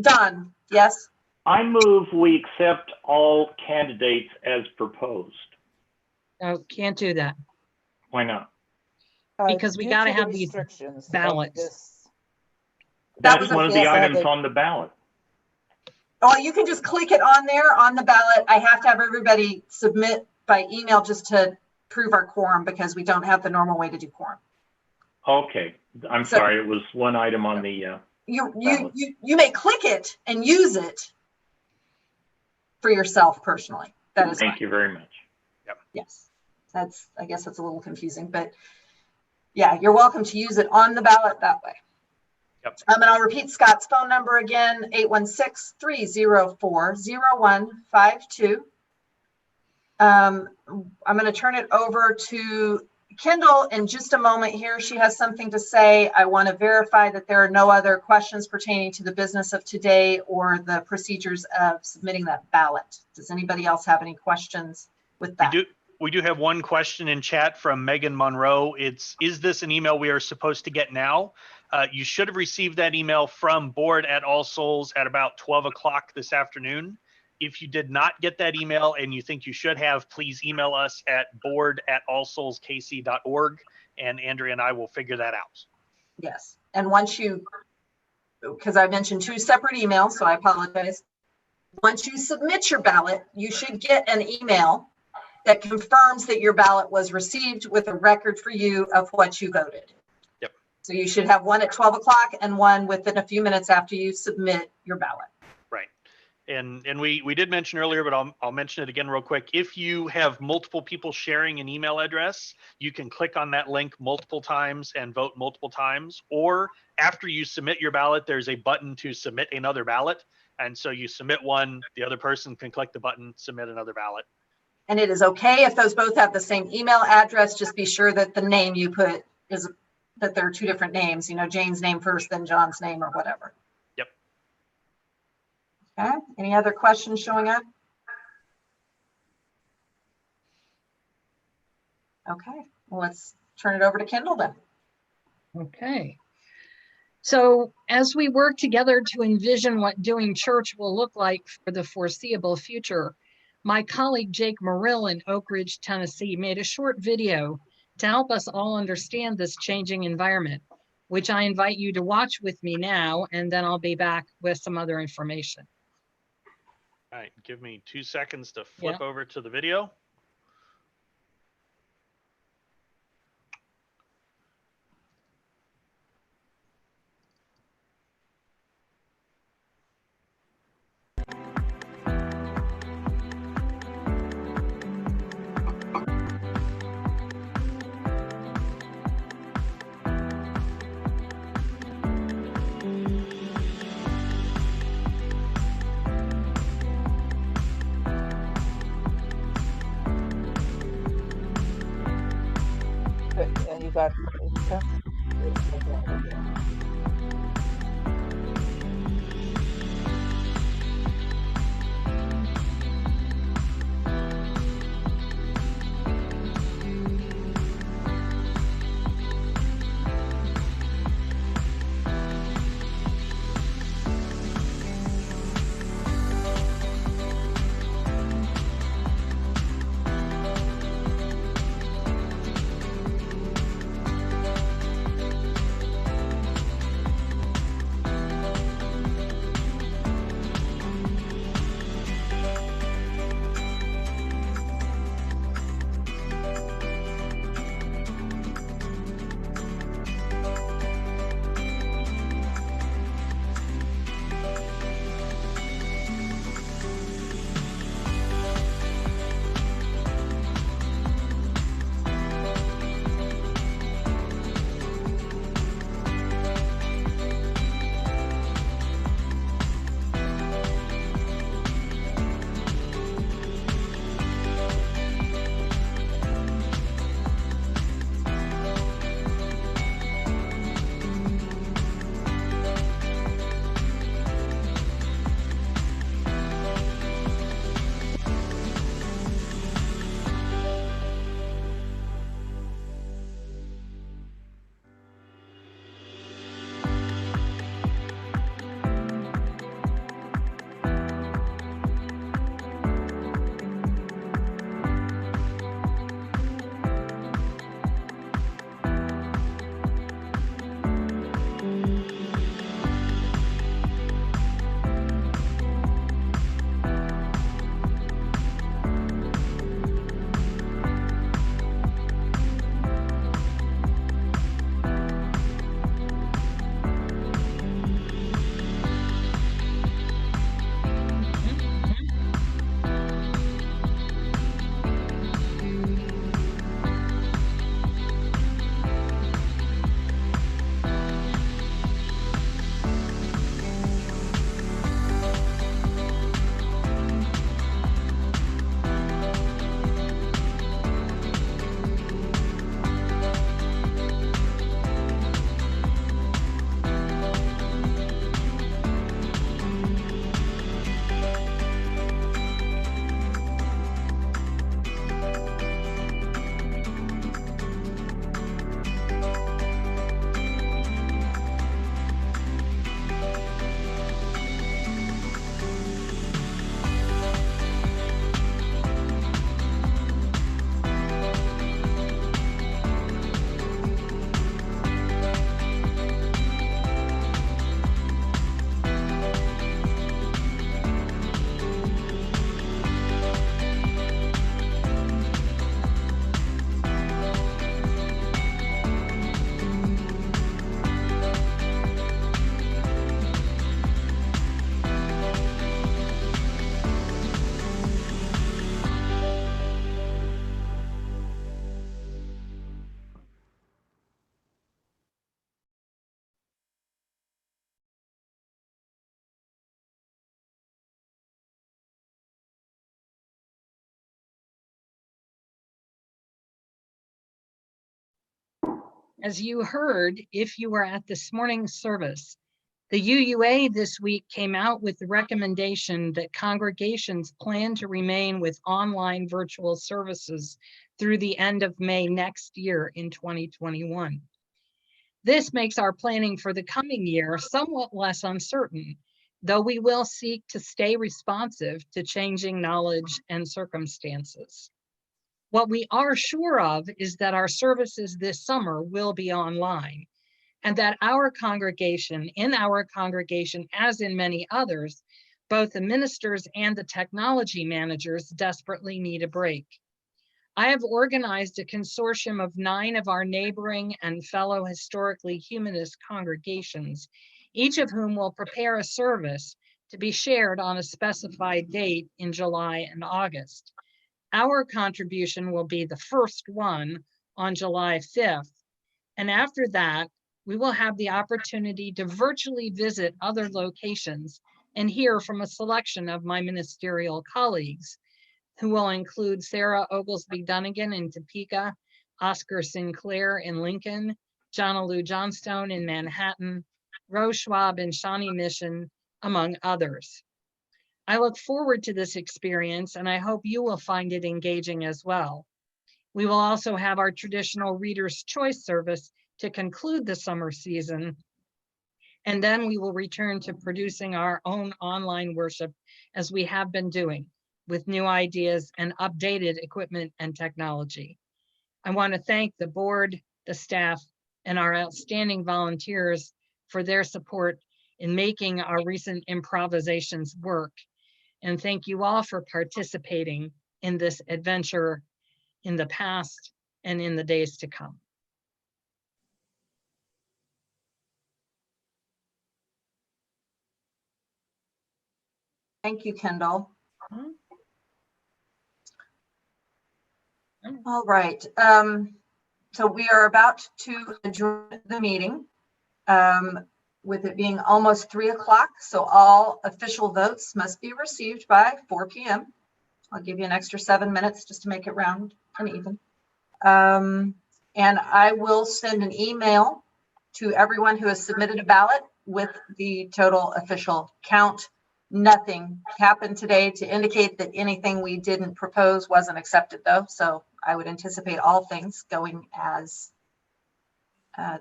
Don, yes? I move we accept all candidates as proposed. Oh, can't do that. Why not? Because we Due got to to the have these restrictions of ballots. this- That's one of the Yes, items the- on the ballot. Oh, you can just click it on there on the ballot. I have to have everybody submit by email just to prove our quorum, because we don't have the normal way to do quorum. Okay, I'm sorry, it was one item on the, You may click it and use it for yourself personally. That is thank fine. you very much. Yes, I guess that's a little confusing, but yeah, you're welcome to use it on the ballot that way. Yep. And I'll repeat Scott's phone number again, 816-304-0152. I'm going to turn it over to Kendall in just a moment here. She has something to say. I want to verify that there are no other questions pertaining to the business of today or the procedures of submitting that ballot. Does anybody else have any questions with that? We do have one question in chat from Megan Monroe. Is this an email we are supposed to get now? You should have received that email from Board at All Souls at about 12 o'clock this afternoon. If you did not get that email and you think you should have, please email us at board@allsoulskc.org, and Andrea and I will figure that out. Yes. And once because I mentioned two separate emails, so I apologize. Once you submit your ballot, you should get an email that confirms that your ballot was received with a record for you of what you voted. Yep. So you should have one at 12 o'clock and one within a few minutes after you submit your ballot. Right. And we did mention earlier, but I'll mention it again real quick. If you have multiple people sharing an email address, you can click on that link multiple times and vote multiple times. Or after you submit your ballot, there's a button to submit another ballot. And so you submit one, the other person can click the button, submit another ballot. And it is okay if those both have the same email address. Just be sure that the name you put is that there are two different names, you know, Jane's name first, then John's name or whatever. Yep. Okay. Any other questions showing up? Okay. Well, let's turn it over to Kendall then. Okay. So as we work together to envision what doing church will look like for the foreseeable future, my colleague Jake Merrill in Oak Ridge, Tennessee, made a short video to help us all understand this changing environment, which I invite you to watch with me now, and then I'll be back with some other information. All right, give me 2 seconds to flip over to the video. And you got income? As you heard, if you were at this morning's service, the UUA this week came out with the recommendation that congregations plan to remain with online virtual services through the end of May next year in 2021. This makes our planning for the coming year somewhat less uncertain, though we will seek to stay responsive to changing knowledge and circumstances. What we are sure of is that our services this summer will be online, and that in our congregation, as in many others, both the ministers and the technology managers desperately need a break. I have organized a consortium of 9 of our neighboring and fellow historically humanist congregations, each of whom will prepare a service to be shared on a specified date in July and August. Our contribution will be the first one on July 5th, and after that, we will have the opportunity to virtually visit other locations and hear from a selection of my ministerial colleagues, who will include Sarah Oglesby Dunnigan in Topeka, Oscar Sinclair in Lincoln, John Lou Johnstone in Manhattan, Rose Schwab in Shawnee Mission, among others. I look forward to this experience, and I hope you will find it engaging as well. We will also have our traditional Reader's Choice service to conclude the summer season, and then we will return to producing our own online worship as we have been doing, with new ideas and updated equipment and technology. I want to thank the board, the staff, and our outstanding volunteers for their support in making our recent improvisations work. And thank you all for participating in this adventure in the past and in the days to come. Thank you, Kendall. All right. So we are about to adjourn the meeting, with it being almost 3 o'clock. So all official votes must be received by 4 p.m. I'll give you an extra 7 minutes just to make it round and even. And I will send an email to everyone who has submitted a ballot with the total official count. Nothing happened today to indicate that anything we didn't propose wasn't accepted, though. So I would anticipate all things going as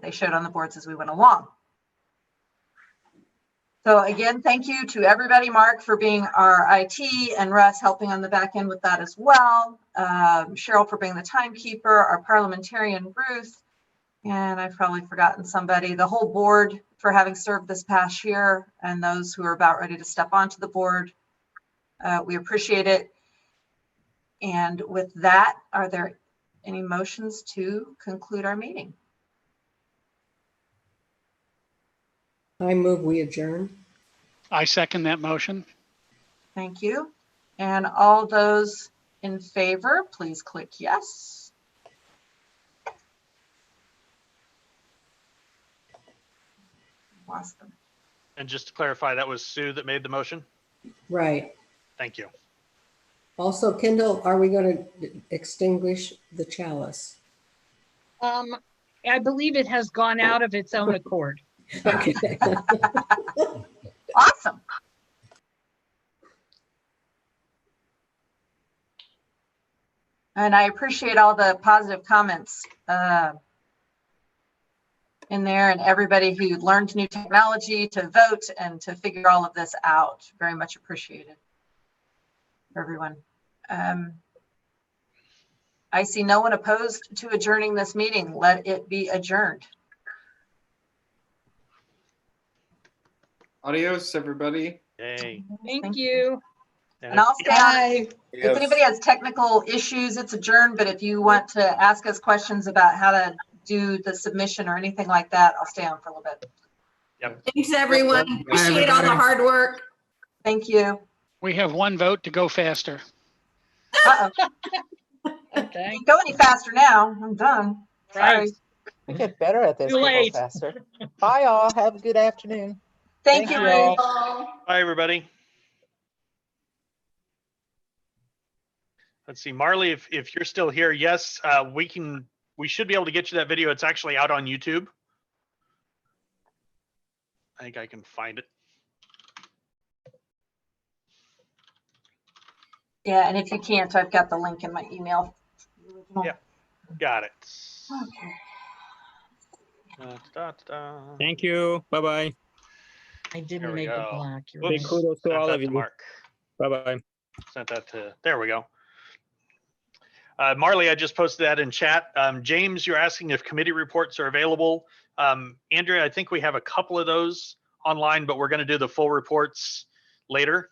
they showed on the boards as we went along. So again, thank you to everybody, Mark, for being our IT, and Russ helping on the back end with that as well. Cheryl for being the timekeeper, our parliamentarian, Ruth, and I've probably forgotten somebody, the whole board for having served this past year, and those who are about ready to step onto the board. We appreciate it. And with that, are there any motions to conclude our meeting? I move we adjourn. I second that motion. Thank you. And all those in favor, please click yes. Lost them. And just to clarify, that was Sue that made the motion? Right. Thank you. Also, Kendall, are we going to extinguish the chalice? I believe it has gone out of its own accord. Okay. Awesome. And I appreciate all the positive comments in there, and everybody who learned new technology to vote and to figure all of this out. Very much appreciated, everyone. I see no one opposed to adjourning this meeting. Let it be adjourned. Adios, everybody. Yay. Thank you. And I'll stay on. If anybody has technical issues, it's adjourned, but if you want to ask us questions about how to do the submission or anything like that, I'll stay on for a little bit. Yep. Thanks, everyone. Appreciate all the hard work. Thank you. We have one vote to go faster. Uh-oh. Okay. Can't go any faster now. I'm done. Sorry. Right. We get better at this. Too We go late. faster. Bye, all. Have a good afternoon. Thank you, all. Bye, everybody. Let's see, Marley, if you're still here, yes, we can we should be able to get you that video. It's actually out on YouTube. I think I can find it. Yeah, and if you can't, I've got the link in my email. Yeah, got it. Okay. Thank you. Bye-bye. I There didn't we make it go. black. You're Oops. Big right. kudos to Sent all that of to you. Mark. Bye-bye. Sent that to, there we go. Marley, I just posted that in chat. James, you're asking if committee reports are available. Andrea, I think we have a couple of those online, but we're going to do the full reports later.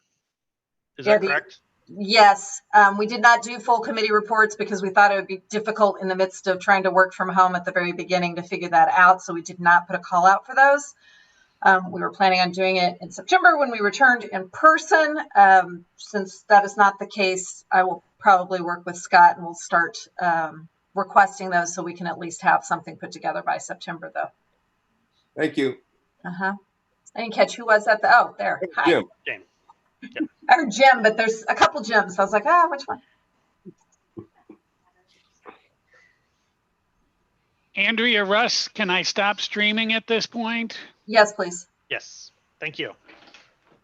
Is that correct? Yes, we did not do full committee reports because we thought it would be difficult in the midst of trying to work from home at the very beginning to figure that out. So we did not put a call out for those. We were planning on doing it in September when we returned in person. Since that is not the case, I will probably work with Scott and we'll start requesting those so we can at least have something put together by September, though. Thank you. I didn't catch who was at the, oh, there. Hi. Jim. Jim. I heard Jim, but there's a couple Jims. I was like, ah, which one? Andrea, Russ, can I stop streaming at this point? Yes, please. Yes. Thank you.